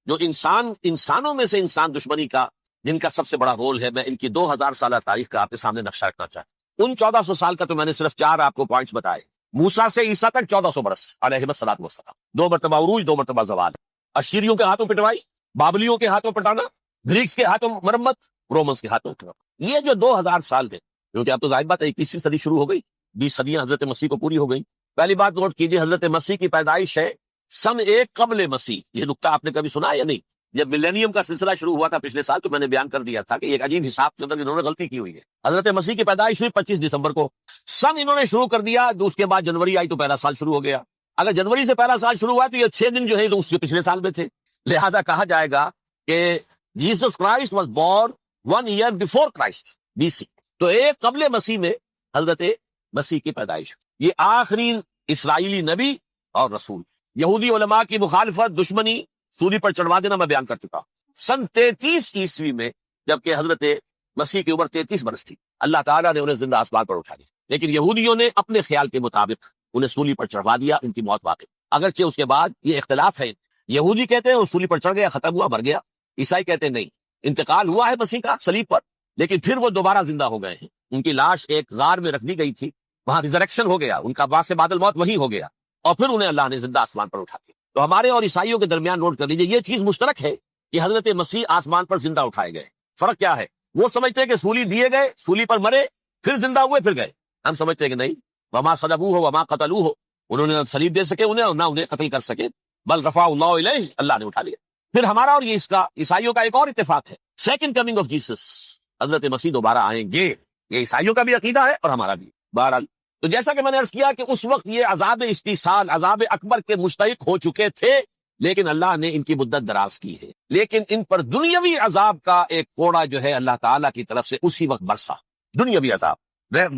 جو انسانوں میں سے انسان دشمنی کا جن کا سب سے بڑا رول ہے، میں ان کی 2000 سالہ تاریخ کا آپ کے سامنے نقشہ رکھنا چاہتا ہوں. ان 1400 سال کا تو میں نے صرف 4 آپ کو پوائنٹس بتائے. موسیٰ سے عیسیٰ تک 1400 برس علیہ الصلوۃ والسلام، 2 مرتبہ عروج، 2 مرتبہ زوال، اشیریوں کے ہاتھوں پٹوائی، بابلیوں کے ہاتھوں پٹانا، گریکس کے ہاتھوں مرمت، رومنس کے ہاتھوں پٹانا. یہ جو 2000 سال ہے، کیونکہ اب تو ظاہر بات ہے 21ویں صدی شروع ہو گئی، 20 صدیاں حضرت مسیح کو پوری ہو گئی. پہلی بات نوٹ کیجئے، حضرت مسیح کی پیدائش ہے سن 1 قبل مسیح. یہ نقطہ آپ نے کبھی سنا یا نہیں؟ جب ملینیم کا سلسلہ شروع ہوا تھا پچھلے سال، تو میں نے بیان کر دیا تھا کہ ایک عجیب حساب کے اندر انہوں نے غلطی کی ہوئی ہے. حضرت مسیح کی پیدائش ہوئی 25 دسمبر کو، سن انہوں نے شروع کر دیا، تو اس کے بعد جنوری آئی تو پہلا سال شروع ہو گیا. اگر جنوری سے پہلا سال شروع ہوا تو یہ 6 دن جو ہے تو اس کے پچھلے سال میں تھے. لہذا کہا جائے گا کہ Jesus Christ was born 1 year before Christ BC. تو 1 قبل مسیح میں حضرت مسیح کی پیدائش. یہ آخری اسرائیلی نبی اور رسول. یہودی علماء کی مخالفت، دشمنی، سولی پر چڑھوا دینا میں بیان کر چکا ہوں. سن 33 عیسوی میں جبکہ حضرت مسیح کی عمر 33 برس تھی، اللہ تعالیٰ نے انہیں زندہ آسمان پر اٹھا دیا. لیکن یہودیوں نے اپنے خیال کے مطابق انہیں سولی پر چڑھوا دیا، ان کی موت واقع. اگرچہ اس کے بعد یہ اختلاف ہے، یہودی کہتے ہیں وہ سولی پر چڑھ گیا، ختم ہوا، مر گیا. عیسائی کہتے ہیں نہیں، انتقال ہوا ہے مسیح کا صلیب پر، لیکن پھر وہ دوبارہ زندہ ہو گئے ہیں. ان کی لاش ایک غار میں رکھ دی گئی تھی، وہاں ریزریکشن ہو گیا، ان کا باعث سے بعد الموت وہی ہو گیا، اور پھر انہیں اللہ نے زندہ آسمان پر اٹھا دیا. تو ہمارے اور عیسائیوں کے درمیان نوٹ کر لیجیے، یہ چیز مشترک ہے کہ حضرت مسیح آسمان پر زندہ اٹھائے گئے. فرق کیا ہے؟ وہ سمجھتے ہیں کہ سولی دیے گئے، سولی پر مرے، پھر زندہ ہوئے، پھر گئے. ہم سمجھتے ہیں کہ نہیں، وما صلبوہ وما قتلوہ، انہوں نے نہ صلیب دے سکے انہیں اور نہ انہیں قتل کر سکے، بل رفع اللہ الیہ، اللہ نے اٹھا لیا. پھر ہمارا اور یہ اس کا عیسائیوں کا ایک اور اتفاق ہے، سیکنڈ کمنگ آف جیسس، حضرت مسیح دوبارہ آئیں گے. یہ عیسائیوں کا بھی عقیدہ ہے اور ہمارا بھی. بہرحال تو جیسا کہ میں نے عرض کیا کہ اس وقت یہ عذاب استیصال، عذاب اکبر کے مستحق ہو چکے تھے، لیکن اللہ نے ان کی مدت دراز کی ہے. لیکن ان پر دنیاوی عذاب کا ایک کوڑا جو ہے اللہ تعالیٰ کی طرف سے اسی وقت برسا. دنیاوی عذاب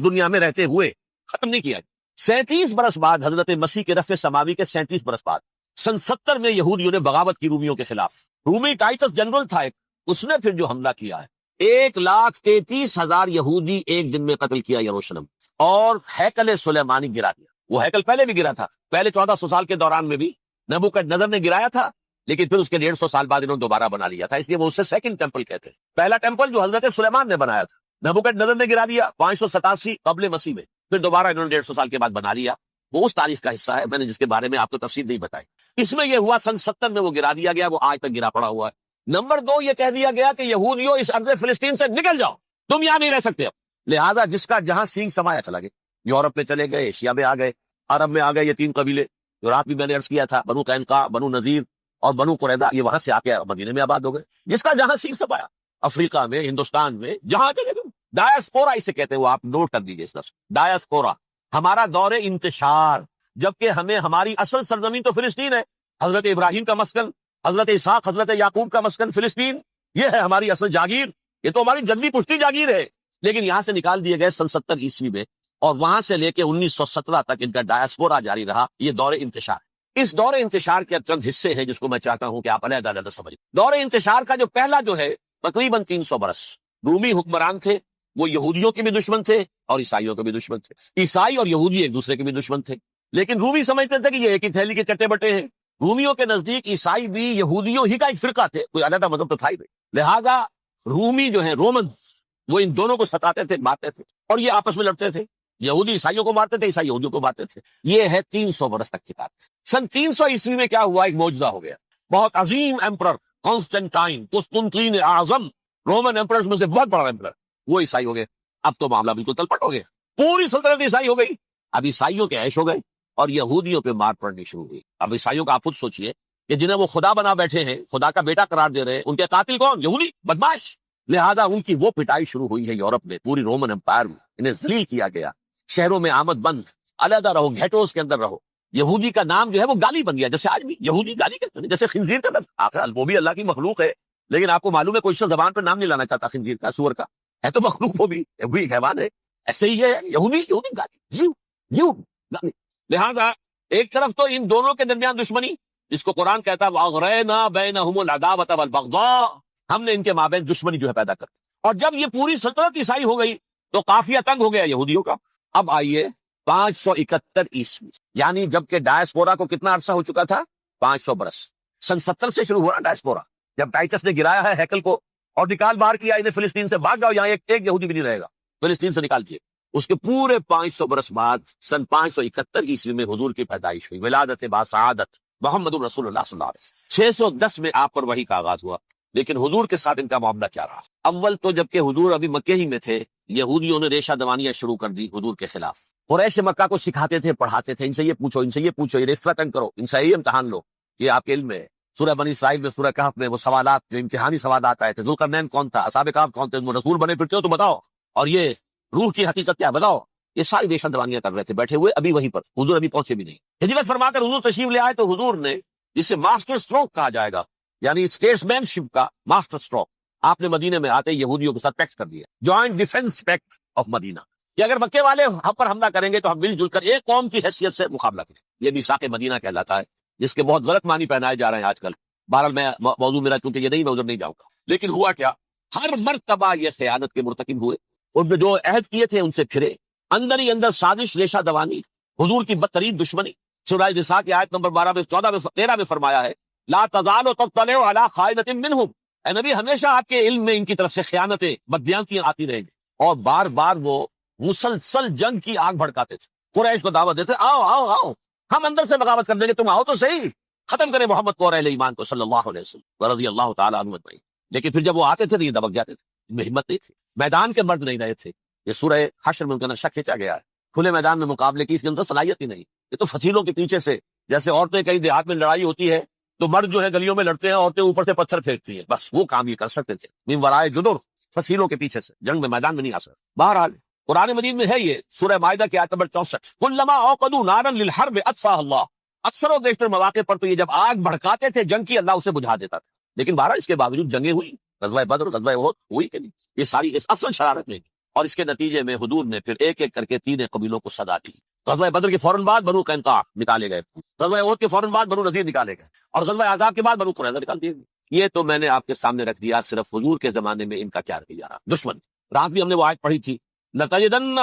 دنیا میں رہتے ہوئے ختم نہیں کیا. 37 برس بعد حضرت مسیح کے رفع سماوی کے 37 برس بعد سن 70 میں یہودیوں نے بغاوت کی رومیوں کے خلاف. رومی ٹائٹس جنرل تھا ایک، اس نے پھر جو حملہ کیا ہے، 1,33,000 یہودی ایک دن میں قتل کیا یروشلم، اور ہیکل سلیمانی گرا دیا. وہ ہیکل پہلے بھی گرا تھا، پہلے 1400 سال کے دوران میں بھی نبوکدنضر نے گرایا تھا، لیکن پھر اس کے 150 سال بعد انہوں نے دوبارہ بنا لیا تھا، اس لیے وہ اسے سیکنڈ ٹیمپل کہتے ہیں. پہلا ٹیمپل جو حضرت سلیمان نے بنایا تھا، نبوکدنضر نے گرا دیا 587 قبل مسیح میں. پھر دوبارہ انہوں نے 150 سال کے بعد بنا لیا. وہ اس تاریخ کا حصہ ہے میں نے جس کے بارے میں آپ کو تفصیل نہیں بتائی. اس میں یہ ہوا سن 70 میں وہ گرا دیا گیا, وہ آج تک گرا پڑا ہوا ہے. نمبر 2 یہ کہہ دیا گیا کہ یہودیوں اس ارض فلسطین سے نکل جاؤ, تم یہاں نہیں رہ سکتے. اب لہذا جس کا جہاں سینگ سمایا چلا گیا, یورپ میں چلے گئے, ایشیا میں آ گئے, عرب میں آ گئے. یہ 3 قبیلے جو رات بھی میں نے عرض کیا تھا, بنو قینقاع, بنو نذیر اور بنو قریظہ, یہ وہاں سے آ کے مدینے میں آباد ہو گئے. جس کا جہاں سینگ سمایا, افریقہ میں, ہندوستان میں, جہاں چلے گئے. ڈایاسپورا اسے کہتے ہیں, وہ آپ نوٹ کر دیجیے اس لفظ ڈایاسپورا. ہمارا دور انتشار, جبکہ ہمیں ہماری اصل سرزمین تو فلسطین ہے. حضرت ابراہیم کا مسکن, حضرت اسحاق, حضرت یعقوب کا مسکن فلسطین, یہ ہے ہماری اصل جاگیر, یہ تو ہماری جدی پشتی جاگیر ہے. لیکن یہاں سے نکال دیے گئے سن 70 عیسوی میں, اور وہاں سے لے کے 1917 تک ان کا ڈایاسپورا جاری رہا. یہ دور انتشار. اس دور انتشار کے چند حصے ہیں جس کو میں چاہتا ہوں کہ آپ علیحدہ علیحدہ سمجھیں. دور انتشار کا جو پہلا جو ہے تقریباً 300 برس رومی حکمران تھے. وہ یہودیوں کے بھی دشمن تھے اور عیسائیوں کے بھی دشمن تھے. عیسائی اور یہودی ایک دوسرے کے بھی دشمن تھے, لیکن رومی سمجھتے تھے کہ یہ ایک ہی تھیلی کے چٹے بٹے ہیں. رومیوں کے نزدیک عیسائی بھی یہودیوں ہی کا ایک فرقہ تھے, کوئی علیحدہ مذہب تو تھا ہی نہیں. لہذا رومی جو ہیں رومنز, وہ ان دونوں کو ستاتے تھے, مارتے تھے, اور یہ آپس میں لڑتے تھے. یہودی عیسائیوں کو مارتے تھے, عیسائی یہودیوں کو مارتے تھے. یہ ہے 300 برس تک کی تاریخ. سن 300 عیسوی میں کیا ہوا, ایک معجزہ ہو گیا. بہت عظیم ایمپرر کانسٹینٹائن, قسطنطین اعظم, رومن ایمپررز میں سے بہت بڑا ایمپرر, وہ عیسائی ہو گئے. اب تو معاملہ بالکل تلپٹ ہو گیا, پوری سلطنت عیسائی ہو گئی. اب عیسائیوں کے عیش ہو گئے اور یہودیوں پہ مار پڑنی شروع ہوئی. اب عیسائیوں کا آپ خود سوچئے کہ جنہیں وہ خدا بنا بیٹھے ہیں, خدا کا بیٹا قرار دے رہے ہیں, ان کے قاتل کون؟ یہودی, بدماش. لہذا ان کی وہ پٹائی شروع ہوئی ہے یورپ میں, پوری رومن امپائر میں انہیں ذلیل کیا گیا. شہروں میں آمد بند, علیحدہ رہو, گھیٹوز کے اندر رہو. یہودی کا نام جو ہے وہ گالی بن گیا, جیسے آج بھی یہودی گالی کہتے ہیں, جیسے خنزیر کا لفظ. آخر وہ بھی اللہ کی مخلوق ہے, لیکن آپ کو معلوم ہے کوئی شخص زبان پہ نام نہیں لانا چاہتا خنزیر کا, سور کا. ہے تو مخلوق, وہ بھی ایک حیوان ہے. ایسے ہی ہے یہودی, یہودی گالی, یو گالی. لہذا ایک طرف تو ان دونوں کے درمیان دشمنی, جس کو قرآن کہتا ہے وَأَغْرَيْنَا بَيْنَهُمُ الْعَدَاوَةَ وَالْبَغْضَاءَ, ہم نے ان کے مابین دشمنی جو ہے پیدا کر. اور جب یہ پوری سلطنت عیسائی ہو گئی تو قافیہ تنگ ہو گیا یہودیوں کا. اب آئیے 571 عیسوی, یعنی جبکہ ڈایاسپورا کو کتنا عرصہ ہو چکا تھا, 500 برس. سن 70 سے شروع ہوا ڈایاسپورا, جب ٹائٹس نے گرایا ہے ہیکل کو اور نکال باہر کیا انہیں فلسطین سے, بھاگ جاؤ, یہاں ایک یہودی بھی نہیں رہے گا, فلسطین سے نکال دیے. اس کے پورے 500 برس بعد سن 571 عیسوی میں حضور کی پیدائش ہوئی, ولادت باسعادت محمد رسول اللہ صلی اللہ علیہ وسلم. 610 میں آپ پر وحی کا آغاز ہوا. لیکن حضور کے ساتھ ان کا معاملہ کیا رہا؟ اول تو جبکہ حضور ابھی مکے ہی میں تھے, یہودیوں نے ریشہ دوانیاں شروع کر دی حضور کے خلاف. قریش مکہ کو سکھاتے تھے, پڑھاتے تھے, ان سے یہ پوچھو, ان سے یہ پوچھو, یہ ریستہ تنگ کرو, ان سے یہ امتحان لو, یہ آپ کے علم میں ہے. سورہ بنی اسرائیل میں, سورہ کہف میں وہ سوالات, جو امتحانی سوالات آئے تھے, ذوالقرنین کون تھا, اصحاب کہف کون تھے, تم رسول بنے پھرتے ہو تو بتاؤ, اور یہ روح کی حقیقت کیا بتاؤ. یہ ساری ریشہ دوانیاں کر رہے تھے بیٹھے ہوئے, ابھی وہیں پر حضور ابھی پہنچے بھی نہیں. ہجرت فرما کر حضور تشریف لے آئے تو حضور نے, جسے ماسٹر اسٹروک کہا جائے گا, یعنی اسٹیٹس مین شپ کا ماسٹر اسٹروک, آپ نے مدینے میں آتے یہودیوں کے ساتھ پیکٹ کر دیا, جوائنٹ ڈیفنس پیکٹ آف مدینہ, کہ اگر مکے والے ہم پر حملہ کریں گے تو ہم مل جل کر ایک قوم کی حیثیت سے مقابلہ کریں. یہ میثاق مدینہ کہلاتا ہے, جس کے بہت غلط معنی پہنائے جا رہے ہیں آج کل. بہرحال میں موضوع میرا چونکہ یہ نہیں, میں ادھر نہیں جاؤں گا. لیکن ہوا کیا, ہر مرتبہ یہ خیانت کے مرتکب ہوئے, اور جو عہد کیے تھے ان سے پھرے. اندر ہی اندر سازش, ریشہ دوانی, حضور کی بدترین دشمنی. سورہ نساء کی آیت نمبر 12 میں 14 میں 13 میں فرمایا ہے, لا تزال تطلع علی خائنۃ منہم, اے نبی ہمیشہ آپ کے علم میں ان کی طرف سے خیانتیں, بددیانتیاں آتی رہیں گی. اور بار بار وہ مسلسل جنگ کی آگ بھڑکاتے تھے, قریش کو دعوت دیتے, آؤ آؤ آؤ, ہم اندر سے بغاوت کر دیں گے, تم آؤ تو صحیح, ختم کریں محمد کو اور اہل ایمان کو صلی اللہ علیہ وسلم رضی اللہ تعالیٰ عنہ اجمعین. لیکن پھر جب وہ آتے تھے تو یہ دبک جاتے تھے, ان میں ہمت نہیں تھی, میدان کے مرد نہیں رہے تھے. یہ سورہ حشر میں ان کا نقشہ کھینچا گیا ہے, کھلے میدان میں مقابلے کی اس کے اندر صلاحیت ہی نہیں. یہ تو فتیلوں کے پیچھے سے, جیسے عورتیں کئی دیہات میں لڑائی ہوتی ہے تو مرد جو ہے گلیوں میں لڑتے ہیں, عورتیں اوپر سے پتھر پھینکتی ہیں, بس وہ کام یہ کر سکتے تھے. من ورائے جدر, فصیلوں کے پیچھے سے, جنگ میں میدان میں نہیں آ سکتے. بہرحال قرآن مجید میں ہے یہ, سورہ مائدہ کی آیت نمبر 64, کلما اوقدوا نارا للحرب اطفاها اللہ. اکثر و بیشتر مواقع پر تو یہ جب آگ بھڑکاتے تھے جنگ کی, اللہ اسے بجھا دیتا تھا. لیکن بہرحال اس کے باوجود جنگیں ہوئی, غزوہ بدر, غزوہ احد ہوئی کہ نہیں, یہ ساری اس اصل شرارت میں. اور اس کے نتیجے میں حضور نے پھر ایک ایک کر کے 3 قبیلوں کو صدا دی. غزوہ بدر کے فوراً بعد بنو قینقاع نکالے گئے, غزوہ احد کے فوراً بعد بنو نذیر نکالے گئے, اور غزوہ احزاب کے بعد بنو قریظہ نکال دیے گئے. یہ تو میں نے آپ کے سامنے رکھ دیا صرف حضور کے زمانے میں ان کا کیا رویہ رہا. دشمن, رات بھی ہم نے وہ آیت پڑھی تھی, لَتَجِدَنَّ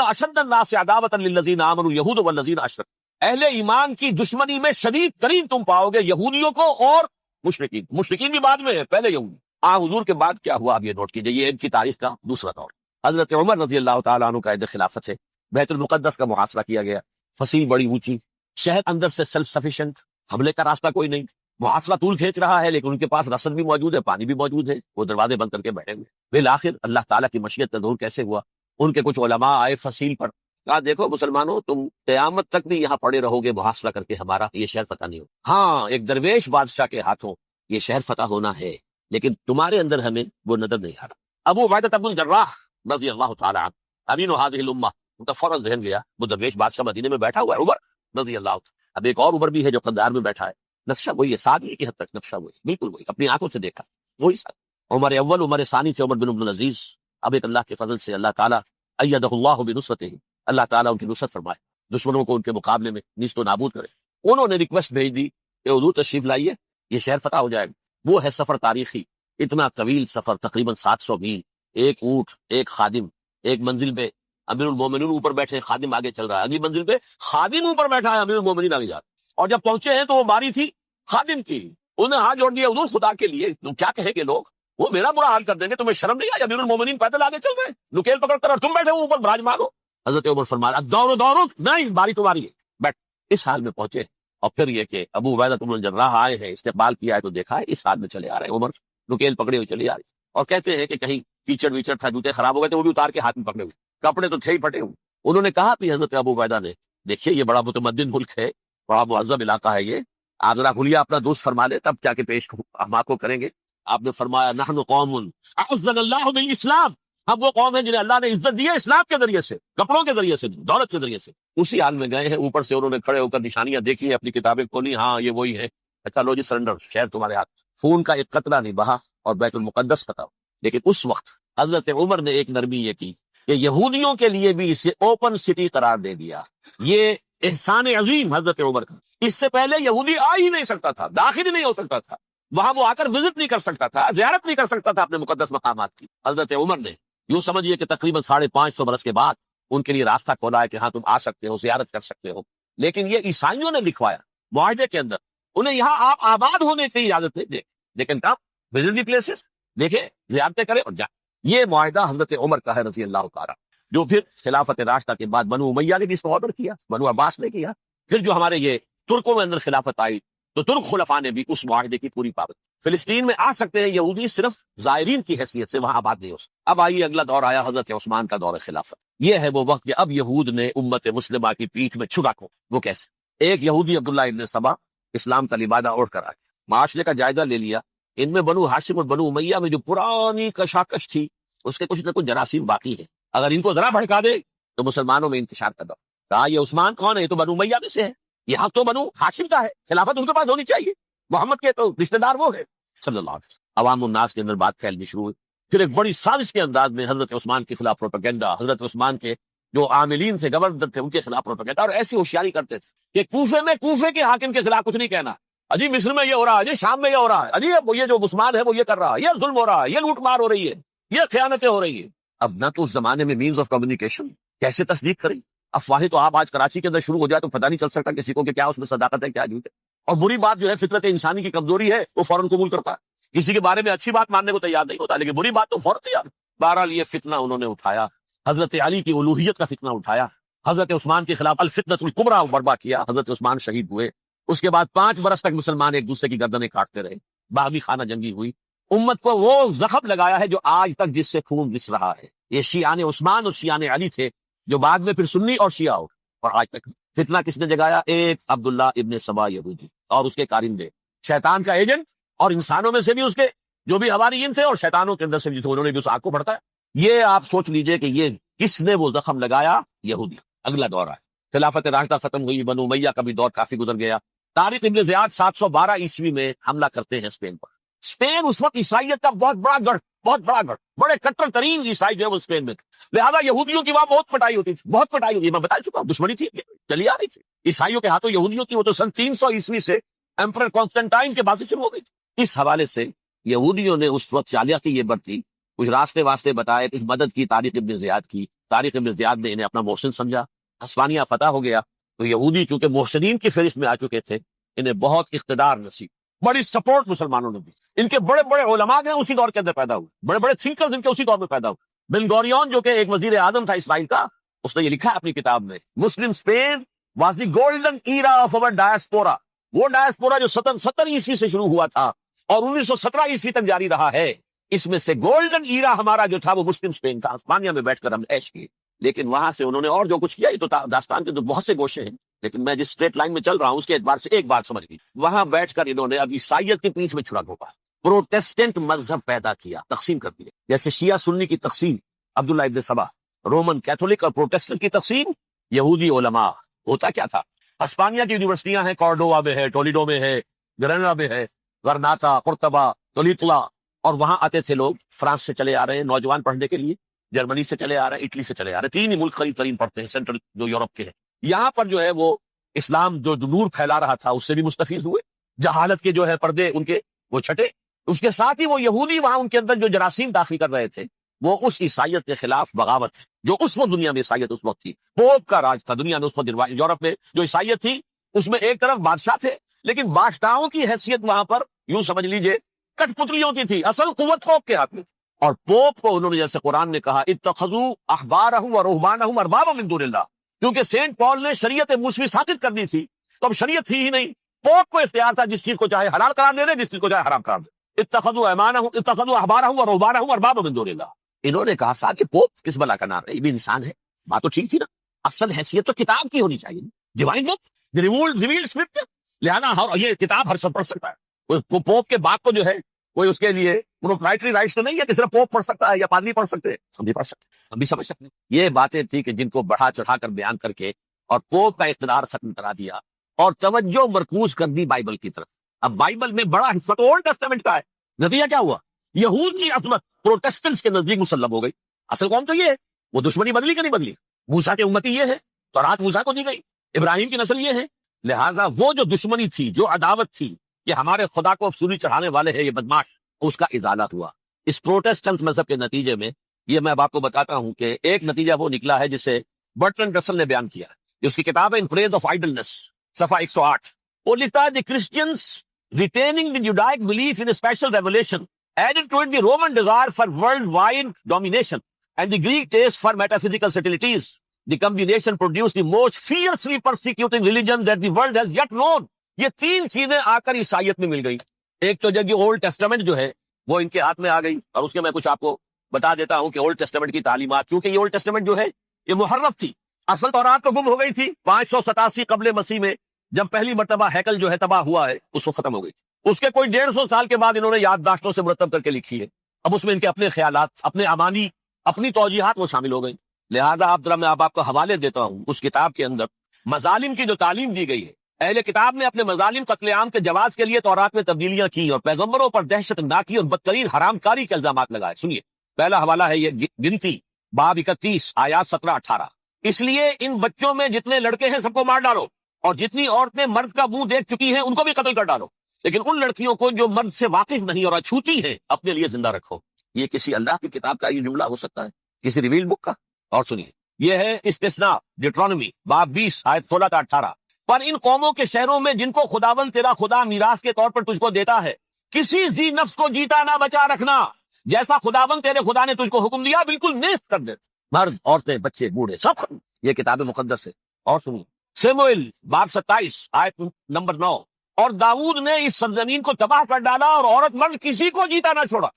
أَشَدَّ النَّاسِ عَدَاوَةً لِلَّذِينَ آمَنُوا الْيَهُودُ وَالَّذِينَ أَشْرَكُوا. اہل ایمان کی دشمنی میں شدید ترین تم پاؤ گے یہودیوں کو اور مشرکین بھی بعد میں ہے, پہلے یہودی. حضور کے بعد کیا ہوا, اب یہ نوٹ کیجئے, یہ ان کی تاریخ کا دوسرا دور. حضرت عمر رضی اللہ تعالیٰ عنہ قائد خلافت ہے، بیت المقدس کا محاصرہ کیا گیا، فصیل بڑی اونچی، شہر اندر سے سیلف سفیشینٹ، حملے کا راستہ کوئی نہیں، محاصرہ طول کھینچ رہا ہے، لیکن ان کے پاس رسد بھی موجود ہے، پانی بھی موجود ہے، وہ دروازے بند کر کے بیٹھے ہوئے۔ بالآخر اللہ تعالیٰ کی مشیت کا ظہور کیسے ہوا؟ ان کے کچھ علماء آئے فصیل پر، کہا دیکھو مسلمانوں، تم قیامت تک بھی یہاں پڑے رہو گے محاصرہ کر کے، ہمارا یہ شہر فتح نہیں ہو۔ ہاں، ایک درویش بادشاہ کے ہاتھوں یہ شہر فتح ہونا ہے، لیکن تمہارے اندر ہمیں وہ نظر نہیں آ رہا۔ ابو عبیدہ بن الجراح رضی اللہ تعالیٰ عنہ، امین هذه الامہ، ان کا فوراً ذہن گیا، وہ درویش بادشاہ مدینے میں بیٹھا ہوا ہے عمر رضی اللہ تعالیٰ۔ اب ایک اور عمر بھی ہے جو قندار میں بیٹھا ہے، نقشہ وہی ہے، سادگی کی حد تک نقشہ وہی، بالکل وہی، اپنی آنکھوں سے دیکھا وہی ساتھ۔ عمر اول عمر ثانی سے عمر بن عبد العزیز، اب ایک اللہ کے فضل سے اللہ تعالیٰ ایدہ اللہ بنصرتہ، اللہ تعالیٰ ان کی نصرت فرمائے، دشمنوں کو ان کے مقابلے میں نیست و نابود کرے۔ انہوں نے ریکویسٹ بھیج دی کہ حضور تشریف لائیے، یہ شہر فتح ہو جائے گا۔ وہ ہے سفر تاریخی، اتنا طویل سفر، تقریباً 700 میل، ایک اونٹ، ایک خادم، ایک منزل پہ امیر المومنین اوپر بیٹھے، خادم آگے چل رہا ہے، اگلی منزل پہ خادم اوپر بیٹھا ہے، امیر المومنین آگے جا رہا ہے۔ اور جب پہنچے ہیں تو وہ باری تھی خادم کی، انہوں نے ہاتھ جوڑ دیا، حضور خدا کے لیے تم کیا کہیں گے لوگ، وہ میرا برا حال کر دیں گے، تمہیں شرم نہیں آئی؟ امیر المومنین پیدل آگے چل رہے ہیں نکیل پکڑ کر، اور تم بیٹھے ہو اوپر براجمان ہو۔ حضرت عمر فرمایا دورو دورو، نہیں باری تمہاری ہے، بیٹھ۔ اس حال میں پہنچے، اور پھر یہ کہ ابو عبیدہ بن الجراح آئے ہیں، استقبال کیا ہے تو دیکھا ہے اس حال میں چلے آ رہے ہیں، عمر نکیل پکڑے ہوئے چلی آ رہی، اور کہتے ہیں کہ کہیں کیچڑ ویچڑ تھا، جوتے خراب ہو گئے تو وہ بھی اتار کے ہاتھ میں پکڑے ہوئے، کپڑے تو تھے ہی پھٹے ہوئے۔ انہوں نے کہا کہ حضرت ابو عبیدہ نے، دیکھیے یہ بڑا متمدن ملک ہے، بڑا مہذب علاقہ ہے یہ، آپ ذرا کھلیا اپنا دوست فرما لے تب کیا کہ پیش ہم آپ کو کریں گے۔ آپ نے فرمایا نحن قوم اعزنا اللہ بالاسلام، ہم وہ قوم ہیں جنہیں اللہ نے عزت دی ہے اسلام کے ذریعے سے، کپڑوں کے ذریعے سے، دولت کے ذریعے سے۔ اسی حال میں گئے ہیں، اوپر سے انہوں نے کھڑے ہو کر نشانیاں دیکھی ہیں، اپنی کتابیں کھولی، ہاں یہ وہی ہے، اچھا لو جی سرنڈر، شہر تمہارے ہاتھ، خون کا ایک قطرہ نہیں بہا اور بیت المقدس فتح۔ لیکن اس وقت حضرت عمر نے ایک نرمی یہ کی کہ یہودیوں کے لیے بھی اسے اوپن سٹی قرار دے دیا۔ یہ احسان عظیم حضرت عمر کا، اس سے پہلے یہودی آ ہی نہیں سکتا تھا، داخل ہی نہیں ہو سکتا تھا، وہاں وہ آ کر وزٹ نہیں کر سکتا تھا، زیارت نہیں کر سکتا تھا اپنے مقدس مقامات کی۔ حضرت عمر نے یوں سمجھیے کہ تقریباً 550 برس کے بعد ان کے لیے راستہ کھولا ہے کہ ہاں تم آ سکتے ہو، زیارت کر سکتے ہو۔ لیکن یہ عیسائیوں نے لکھوایا معاہدے کے اندر، انہیں یہاں آپ آباد ہونے کی اجازت نہیں دے، لیکن کب وزٹ دی پلیسز، دیکھیں زیارتیں کریں اور جائیں۔ یہ معاہدہ حضرت عمر کا ہے رضی اللہ تعالیٰ، جو پھر خلافت راشدہ کے بعد بنو امیہ نے بھی اس کو آرڈر کیا، بنو عباس نے کیا، پھر جو ہمارے یہ ترکوں میں اندر خلافت آئی تو ترک خلفاء نے بھی اس معاہدے کی پوری پابندی۔ فلسطین میں آ سکتے ہیں یہودی صرف زائرین کی حیثیت سے، وہاں آباد نہیں ہو سکتے۔ اب آئیے اگلا دور آیا حضرت عثمان کا دور خلافت، یہ ہے وہ وقت کہ اب یہود نے امت مسلمہ کی پیٹھ میں چھرا کو، وہ کیسے؟ ایک یہودی عبداللہ ابن سبا اسلام کا لبادہ اوڑھ کر آ گیا، معاشرے کا جائزہ لے لیا، ان میں بنو ہاشم اور بنو امیہ میں جو پرانی کشاکش تھی اس کے کچھ نہ کچھ جراثیم باقی ہیں، اگر ان کو ذرا بھڑکا دے تو مسلمانوں میں انتشار کا دور۔ کہا یہ عثمان کون ہے؟ یہ تو بنو امیہ میں سے ہے، یہ حق تو بنو ہاشم کا ہے، خلافت ان کے پاس ہونی چاہیے، محمد کے تو رشتہ دار وہ ہے صلی اللہ علیہ وسلم۔ عوام الناس کے اندر بات پھیلنی شروع ہوئی، پھر ایک بڑی سازش کے انداز میں حضرت عثمان کے خلاف پروپیگنڈا، حضرت عثمان کے جو عاملین تھے، گورنر تھے، ان کے خلاف پروپیگنڈا، اور ایسی ہوشیاری کرتے تھے کہ کوفے میں کوفے کے حاکم کے خلاف کچھ نہیں کہنا، اجی مصر میں یہ ہو رہا ہے، اجی شام میں یہ ہو رہا ہے، اجی یہ جو عثمان ہے وہ یہ کر رہا ہے، یہ ظلم ہو رہا ہے، یہ لوٹ مار ہو رہی ہے، یہ خیانتیں ہو رہی ہیں۔ اب نہ تو اس زمانے میں مینز آف کمیونیکیشن، کیسے تصدیق کریں؟ افواہیں تو آپ آج کراچی کے اندر شروع ہو جائے تو پتہ نہیں چل سکتا کسی کو کہ کیا اس میں صداقت ہے کیا جھوٹ ہے، اور بری بات جو ہے فطرت انسانی کی کمزوری ہے وہ فوراً قبول کرتا ہے، کسی کے بارے میں اچھی بات ماننے کو تیار نہیں ہوتا، لیکن بری بات تو فوراً تیار۔ بہرحال یہ فتنہ انہوں نے اٹھایا، حضرت علی کی الوہیت کا فتنہ اٹھایا، حضرت عثمان کے خلاف الفتنۃ الکبریٰ برپا کیا، حضرت عثمان شہید ہوئے، اس کے بعد 5 برس تک مسلمان ایک دوسرے کی گردنیں کاٹتے رہے، باہمی خانہ جنگی ہوئی، امت کو وہ زخم لگایا ہے جو آج تک جس سے خون رس رہا ہے۔ یہ شیعان عثمان اور شیعان علی تھے جو بعد میں پھر سنی اور شیعہ ہو، اور آج تک فتنہ کس نے جگایا؟ ایک عبداللہ ابن سبا یہودی اور اس کے کارندے، شیطان کا ایجنٹ، اور انسانوں میں سے بھی اس کے جو بھی حواریین تھے اور شیطانوں کے اندر سے بھی تھے، انہوں نے بھی اس آگ کو بھڑکایا۔ یہ آپ سوچ لیجئے کہ یہ کس نے وہ زخم لگایا؟ یہودی۔ اگلا دور ہے، خلافت راشدہ ختم ہوئی، بنو امیہ کا بھی دور کافی گزر گیا۔ طارق ابن زیاد 712 عیسوی میں حملہ کرتے ہیں اسپین پر۔ اسپین اس وقت عیسائیت کا بہت بڑا گڑھ، بڑے کٹر ترین عیسائی جو ہے وہ اسپین میں تھے، لہذا یہودیوں کی وہاں بہت پٹائی ہوتی تھی، بہت پٹائی ہوتی ہے، میں بتا چکا ہوں، دشمنی تھی چلی آ رہی تھی عیسائیوں کے ہاتھوں یہودیوں کی، وہ تو سن 300 عیسوی سے ایمپرر کانسٹنٹائن کے بعد سے شروع ہو گئی تھی۔ اس حوالے سے یہودیوں نے اس وقت چالیاتی یہ برتی، کچھ راستے واسطے بتائے، کچھ مدد کی طارق ابن زیاد کی، طارق ابن زیاد نے انہیں اپنا محسن سمجھا، ہسپانیہ فتح ہو گیا، تو یہودی چونکہ محسنین کی فہرست میں آ چکے تھے، انہیں بہت اقتدار نصیب، بڑی سپورٹ مسلمانوں نے دی، ان کے بڑے بڑے علماء ہیں اسی دور کے اندر پیدا ہوئے، بڑے بڑے تھنکرز ان کے اسی دور میں پیدا ہوئے، بن گوریون جو کہ ایک وزیر اعظم تھا اسرائیل کا، اس نے یہ لکھا ہے اپنی کتاب میں، Muslim Spain was the golden era of our diaspora. وہ ڈائسپورا جو 70 سے شروع ہوا تھا اور 1917 تک جاری رہا ہے، اس میں سے گولڈن ایرا ہمارا جو تھا وہ مسلم اسپین کا. اسپانیہ میں بیٹھ کر ہم نے عیش کی، لیکن وہاں سے انہوں نے اور جو کچھ کیا، یہ تو داستان کے تو بہت سے گوشے ہیں، لیکن میں جس اسٹریٹ لائن میں چل رہا ہوں اس کے اعتبار سے ایک بات سمجھ گئی. وہاں بیٹھ کر انہوں نے اب عیسائیت کے پیچھے میں چھڑا گھوپا، پروٹیسٹنٹ مذہب پیدا کیا، تقسیم کر دیا. جیسے شیعہ سنی کی تقسیم عبداللہ ابن سبا، رومن کیتھولک اور پروٹیسٹنٹ کی تقسیم یہودی علماء. ہوتا کیا تھا، اسپانیہ کی یونیورسٹیاں ہیں، کارڈووا میں ہے، ٹولیڈو میں ہے، گریناڈا میں ہے، غرناطہ، قرطبہ، تولیتلا، اور وہاں آتے تھے لوگ فرانس سے چلے آ رہے ہیں نوجوان پڑھنے کے لیے، جرمنی سے چلے آ رہے ہیں، اٹلی سے چلے آ رہے ہیں. 3 ہی ملک قریب ترین پڑھتے ہیں سینٹرل جو یورپ کے ہیں. یہاں پر جو ہے وہ اسلام جو نور پھیلا رہا تھا اس سے بھی مستفیض ہوئے، جہالت کے جو ہے پردے ان کے وہ چھٹے. اس کے ساتھ ہی وہ یہودی وہاں ان کے اندر جو جراثیم داخل کر رہے تھے، وہ اس عیسائیت کے خلاف بغاوت جو اس وقت دنیا میں عیسائیت اس وقت تھی. پوپ کا راج تھا دنیا میں اس وقت. یورپ میں جو عیسائیت تھی اس میں ایک طرف بادشاہ تھے، لیکن بادشاہوں کی حیثیت وہاں پر یوں سمجھ لیجئے کٹ پتلیوں کی تھی، اصل قوت پوپ کے ہاتھ میں. اور پوپ کو انہوں نے جیسے قرآن نے کہا اتخذوا احبارهم ورهبانهم اربابا من دون اللہ، کیونکہ سینٹ پال نے شریعت موسوی ثابت کر دی تھی تو اب شریعت تھی ہی نہیں. پوپ کو اختیار تھا جس چیز کو چاہے حلال قرار دے دے، جس چیز کو چاہے حرام قرار دے. اتخذوا احبارهم ورهبانهم اربابا من دون اللہ. انہوں نے کہا کہ پوپ کس بلا کا نام ہے، یہ بھی انسان ہے. بات تو ٹھیک تھی نا، اصل حیثیت تو کتاب کی ہونی چاہیے، ڈیوائن بک، ریویلڈ اسکرپٹ. لہذا یہ کتاب ہر شخص پڑھ سکتا ہے. پوپ کے باپ کو جو ہے کوئی اس کے لیے پروپرائٹری رائٹس تو نہیں ہے کہ صرف پوپ پڑھ سکتا ہے یا پادری پڑھ سکتے ہیں. ہم بھی پڑھ سکتے ہیں، ہم بھی سمجھ سکتے ہیں. یہ باتیں تھی کہ جن کو بڑھا چڑھا کر بیان کر کے اور پوپ کا اقتدار ختم کرا دیا اور توجہ مرکوز کر دی بائبل کی طرف. اب بائبل میں بڑا حصہ تو اولڈ ٹیسٹمنٹ کا ہے. نتیجہ کیا ہوا، یہود کی عظمت پروٹیسٹنٹس کے نزدیک مسلم ہو گئی. اصل قوم تو یہ ہے، وہ دشمنی بدلی کہ نہیں بدلی. موسیٰ کی امتی یہ ہے، تورات موسیٰ کو دی گئی، ابراہیم کی نسل یہ ہے. لہذا وہ جو دشمنی تھی، جو عداوت تھی کہ ہمارے خدا کو سولی چڑھانے والے ہیں یہ بدماش، اس کا ازالہ ہوا اس پروٹیسٹنٹ مذہب کے نتیجے میں. یہ میں آپ کو بتاتا ہوں کہ ایک نتیجہ وہ نکلا ہے جسے برٹرنڈ رسل نے بیان کیا، اس کی کتاب ہے ان پریز آف آئیڈلنس، صفحہ 108. وہ لکھتا ہے the Christians retaining the Judaic belief in special revelation added to it the Roman desire for worldwide domination and the Greek taste for metaphysical subtleties. The combination produced the most fiercely persecuting religion that the world has yet known. یہ 3 چیزیں آ کر عیسائیت میں مل گئی. ایک تو جب یہ اولڈ ٹیسٹمنٹ جو ہے وہ ان کے ہاتھ میں آ گئی، اور اس کے میں کچھ آپ کو بتا دیتا ہوں کہ اولڈ ٹیسٹمنٹ کی تعلیمات، کیونکہ یہ اولڈ ٹیسٹمنٹ جو ہے یہ محرف تھی. اصل تورات تو گم ہو گئی تھی 587 قبل مسیح میں، جب پہلی مرتبہ ہیکل جو ہے تباہ ہوا ہے، اس وقت ختم ہو گئی. اس کے کوئی 150 سال کے بعد انہوں نے یادداشتوں سے مرتب کر کے لکھی ہے. اب اس میں ان کے اپنے خیالات، اپنے امانی، اپنی توجیحات وہ شامل ہو گئی. لہذا میں آپ کو حوالے دیتا ہوں اس کتاب کے اندر مظالم کی جو تعلیم دی گئی ہے. اہل کتاب نے اپنے مظالم قتل عام کے جواز کے لیے تورات میں تبدیلیاں کی اور پیغمبروں پر دہشت ناکی اور بدترین حرام کاری کے الزامات لگائے. سنیے، پہلا حوالہ ہے یہ گنتی باب 31 آیات 17-18. اس لیے ان بچوں میں جتنے لڑکے ہیں سب کو مار ڈالو، اور جتنی عورتیں مرد کا منہ دیکھ چکی ہیں ان کو بھی قتل کر ڈالو، لیکن ان لڑکیوں کو جو مرد سے واقف نہیں اور اچھوتی ہیں اپنے لیے زندہ رکھو. یہ کسی اللہ کی کتاب کا یہ جملہ ہو سکتا ہے، کسی ریویل بک کا؟ اور سنیے، یہ ہے استثناء ڈیوٹرانومی باب 20 آیت 16-18. پر ان قوموں کے شہروں میں جن کو خداوند تیرا خدا میراث کے طور پر تجھ کو دیتا ہے، کسی ذی نفس کو جیتا نہ بچا رکھنا، جیسا خداوند تیرے خدا نے تجھ کو حکم دیا بالکل نیست کر دے. مرد، عورتیں، بچے، بوڑھے سب ختم. یہ کتاب مقدس ہے. اور سنیے، سیموئیل باب 27 آیت نمبر 9. اور داؤد نے اس سرزمین کو تباہ کر ڈالا اور عورت مرد کسی کو جیتا نہ چھوڑا.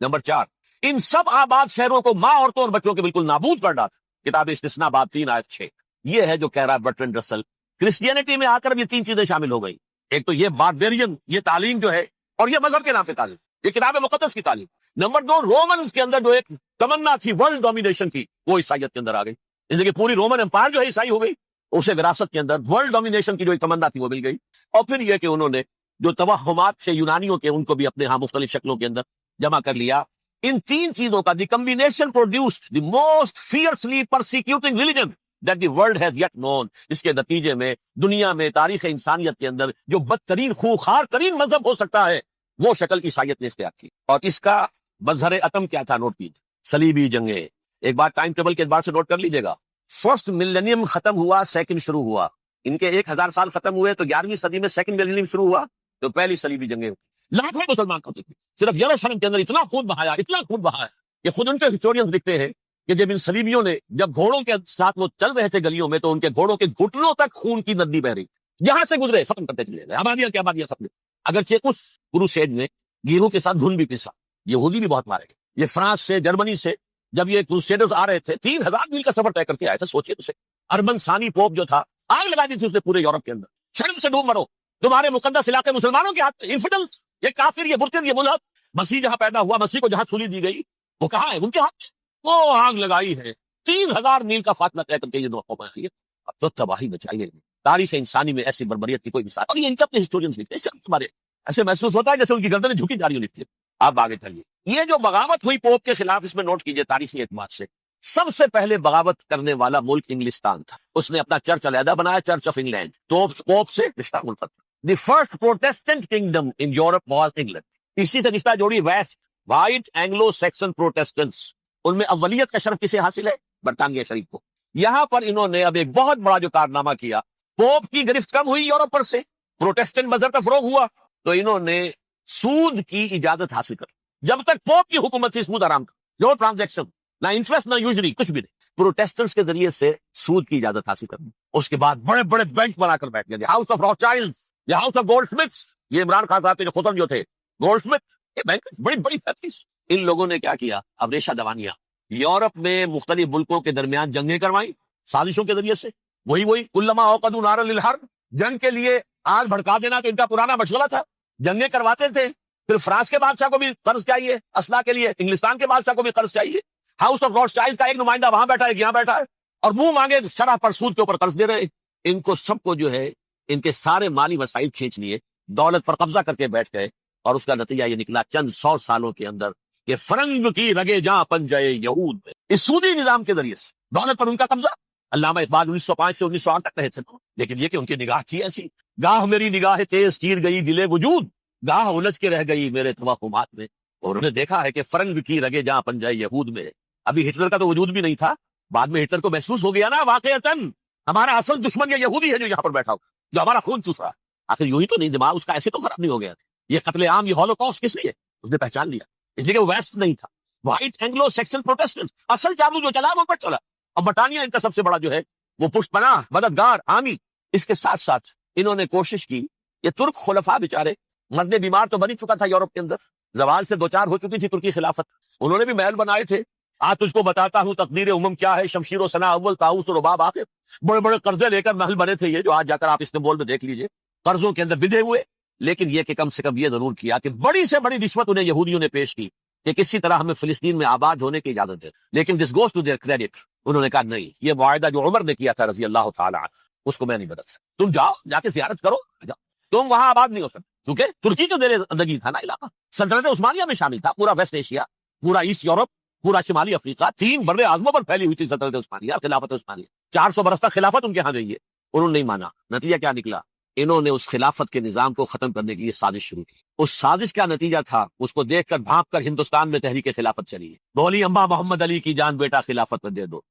نمبر 4، ان سب آباد شہروں کو ماں، عورتوں اور بچوں کے بالکل نابود کر ڈالا. کتاب استثناء باب 3 آیت 6. یہ ہے جو کہہ رہا ہے برٹرنڈ رسل. کرسچینٹی میں آ کر یہ 3 چیزیں شامل ہو گئی. ایک تو یہ باربیرین، یہ تعلیم جو ہے، اور یہ مذہب کے نام پہ تعلیم، یہ کتاب مقدس کی تعلیم. نمبر 2، رومنز کے اندر جو ایک تمنا تھی ورلڈ ڈومینیشن کی، وہ عیسائیت کے اندر آ گئی. اس لیے پوری رومن امپائر جو ہے عیسائی ہو گئی، اسے وراثت کے اندر ورلڈ ڈومینیشن کی جو ایک تمنا تھی وہ مل گئی. اور پھر یہ کہ انہوں نے جو توہمات تھے یونانیوں کے، ان کو بھی اپنے ہاں مختلف شکلوں کے اندر جمع کر لیا. ان 3 چیزوں کا the combination produced the most fiercely persecuting religion that the world has yet known. اس کے نتیجے میں دنیا میں تاریخ انسانیت کے اندر جو بدترین خوخار ترین مذہب ہو سکتا ہے وہ شکل عیسائیت نے اختیار کی. اور اس کا مظہر اتم کیا تھا؟ نوٹ کیجیے، صلیبی جنگیں. ایک بات ٹائم ٹیبل کے اعتبار سے نوٹ کر لیجیے گا. فرسٹ ملینیم ختم ہوا، سیکنڈ شروع ہوا. ان کے 1000 سال ختم ہوئے تو 11ویں صدی میں سیکنڈ ملینیم شروع ہوا، تو پہلی صلیبی جنگیں لاکھوں مسلمان قتل ہوئے. صرف یروشلم کے اندر اتنا خون بہایا، اتنا خون بہایا یہ خود ان کے ہسٹورینز لکھتے ہیں کہ جب ان سلیبیوں نے جب گھوڑوں کے ساتھ وہ چل رہے تھے گلیوں میں تو ان کے گھوڑوں کے گھٹنوں تک خون کی ندی بہ رہی تھی، جہاں سے گزرے ختم کرتے چلے گئے، آبادیاں کیا آبادیاں ختم۔ اگرچہ اس کروسیڈ میں گیہوں کے ساتھ گھن بھی پیسا، یہودی بھی بہت مارے گئے۔ یہ فرانس سے جرمنی سے جب یہ کروسیڈرز آ رہے تھے 3000 میل کا سفر طے کر کے آئے تھے، سوچیے اسے۔ اربن ثانی پوپ جو تھا آگ لگا دی تھی اس نے پورے یورپ کے اندر، شرم سے ڈوب مرو، تمہارے مقدس علاقے مسلمانوں کے ہاتھ، انفیڈلز، یہ کافر، یہ مرتد، یہ ملحد۔ مسیح جہاں پیدا ہوا، مسیح کو جہاں سولی دی گئی، وہ کہاں ہے؟ ان کے ہاتھ، وہ آگ لگائی ہے۔ 3000 میل کا فاصلہ طے کر کے یہ دو قومیں آئی ہیں، اب تو تباہی بچائیے۔ تاریخ انسانی میں ایسی بربریت کی کوئی مثال، اور یہ ان کے اپنے ہسٹورینز لکھتے ہیں، شرم کے بارے ایسے محسوس ہوتا ہے جیسے ان کی گردنیں جھکی جا رہی ہوں لکھتی ہے۔ آپ آگے چلیے، یہ جو بغاوت ہوئی پوپ کے خلاف، اس میں نوٹ کیجئے تاریخی اعتبار سے سب سے پہلے بغاوت کرنے والا ملک انگلستان تھا۔ اس نے اپنا چرچ علیحدہ بنایا، چرچ آف انگلینڈ، تو پوپ سے رشتہ منقطع۔ The first Protestant kingdom in Europe was England. اسی سے رشتہ جوڑی West, white Anglo Saxon Protestants, ان میں اولیت کا شرف کسے حاصل ہے؟ برطانیہ شریف کو۔ یہاں پر انہوں نے اب ایک بہت بڑا جو کارنامہ کیا، پوپ کی گرفت کم ہوئی یورپ پر سے، پروٹیسٹنٹ مذہب کا فروغ ہوا، تو انہوں نے سود کی اجازت حاصل کر۔ جب تک پوپ کی حکومت تھی سود آرام کا، جو ٹرانزیکشن، نہ انٹرسٹ نہ یوزری، کچھ بھی نہیں، پروٹیسٹنٹس کے ذریعے سے سود کی اجازت حاصل کرنی۔ اس کے بعد بڑے بڑے بینک بنا کر بیٹھ گئے، ہاؤس آف روتھشائلڈ، یہ ہاؤس آف گولڈ سمتھس، یہ عمران خان صاحب کے جو خطر جو تھے گولڈ سمتھ، یہ بینک، بڑی بڑی فیکٹریز۔ ان لوگوں نے کیا کیا؟ اب ریشہ دوانیاں، یورپ میں مختلف ملکوں کے درمیان جنگیں کروائیں سازشوں کے ذریعے سے، وہی کلما اوقدوا نارا للحرب، جنگ کے لیے آگ بھڑکا دینا تو ان کا پرانا مشغلہ تھا، جنگیں کرواتے تھے۔ پھر فرانس کے بادشاہ کو بھی قرض چاہیے اسلحہ کے لیے، انگلستان کے بادشاہ کو بھی قرض چاہیے، ہاؤس آف روتھشائلڈ کا ایک نمائندہ وہاں بیٹھا ہے، یہاں بیٹھا ہے، اور منہ مانگے شرح پر سود کے اوپر قرض دے رہے ہیں۔ ان کو سب کو جو ہے ان کے سارے مالی وسائل کھینچ لیے، دولت پر قبضہ کر کے بیٹھ گئے، اور اس کا نتیجہ یہ نکلا چند 100 سالوں کے اندر کہ فرنگ کی رگے جاں پنجے یہود میں، اس سودی نظام کے ذریعے سے دولت پر ان کا قبضہ۔ علامہ اقبال 1905 سے 1908 تک رہے تھے، لیکن یہ کہ ان کی نگاہ تھی ایسی، گاہ میری نگاہ تیز چیر گئی دلے وجود، گاہ الجھ کے رہ گئی میرے توہمات میں، اور انہوں نے دیکھا ہے کہ فرنگ کی رگے جہاں پنجے یہود میں۔ ابھی ہٹلر کا تو وجود بھی نہیں تھا، بعد میں ہٹلر کو محسوس ہو گیا نا واقعتاً ہمارا اصل دشمن یہ یہودی ہے جو یہاں پر بیٹھا ہو، جو ہمارا خون چوس رہا ہے۔ آخر یوں ہی تو نہیں، دماغ اس کا ایسے تو خراب نہیں ہو گیا تھا۔ یہ قتل عام، یہ ہولوکاسٹ کس لیے؟ اس نے پہچان لیا، اس لیے کہ وہ ویسٹ نہیں تھا، وائٹ اینگلو سیکسن پروٹیسٹنٹ، اصل جادو جو چلا وہ پر چلا، اور برطانیہ ان کا سب سے بڑا جو ہے وہ پشت پناہ، مددگار، حامی۔ اس کے ساتھ ساتھ انہوں نے کوشش کی، یہ ترک خلفاء بیچارے، مرد بیمار تو بن ہی چکا تھا یورپ کے اندر، زوال سے دوچار ہو چکی تھی ترکی خلافت، انہوں نے بھی محل بنائے تھے۔ آج تجھ کو بتاتا ہوں تقدیر امم کیا ہے، شمشیر و ثنا اول، طاؤس و رباب آخر، بڑے بڑے قرضے لے کر محل بنے تھے یہ، جو آج جا کر آپ استنبول میں دیکھ لیجئے، قرضوں کے اندر بندھے ہوئے۔ لیکن یہ کہ کم سے کم یہ ضرور کیا کہ بڑی سے بڑی رشوت انہیں یہودیوں نے پیش کی کہ کسی طرح ہمیں فلسطین میں آباد ہونے کی اجازت دے، لیکن this goes to their credit, انہوں نے کہا نہیں، یہ معاہدہ جو عمر نے کیا تھا رضی اللہ تعالیٰ عنہ، اس کو میں نہیں بدل سکتا، تم جاؤ جا کے زیارت کرو، جاؤ، تم وہاں آباد نہیں ہو سکتے، کیونکہ ترکی کے زیر اندگی تھا نا علاقہ، سلطنت عثمانیہ میں شامل تھا، پورا ویسٹ ایشیا، پورا ایسٹ یورپ، پورا شمالی افریقہ، 3 بر اعظموں پر پھیلی ہوئی تھی سلطنت عثمانیہ، خلافت عثمانیہ، 400 برس تک خلافت ان کے ہاں رہی ہے، انہوں نے نہیں مانا۔ نتیجہ کیا نکلا؟ انہوں نے اس خلافت کے نظام کو ختم کرنے کے لیے سازش شروع کی۔ اس سازش کا نتیجہ تھا، اس کو دیکھ کر بھانپ کر ہندوستان میں تحریک خلافت چلی ہے، بولی اماں محمد علی کی جان بیٹا خلافت میں دے دو۔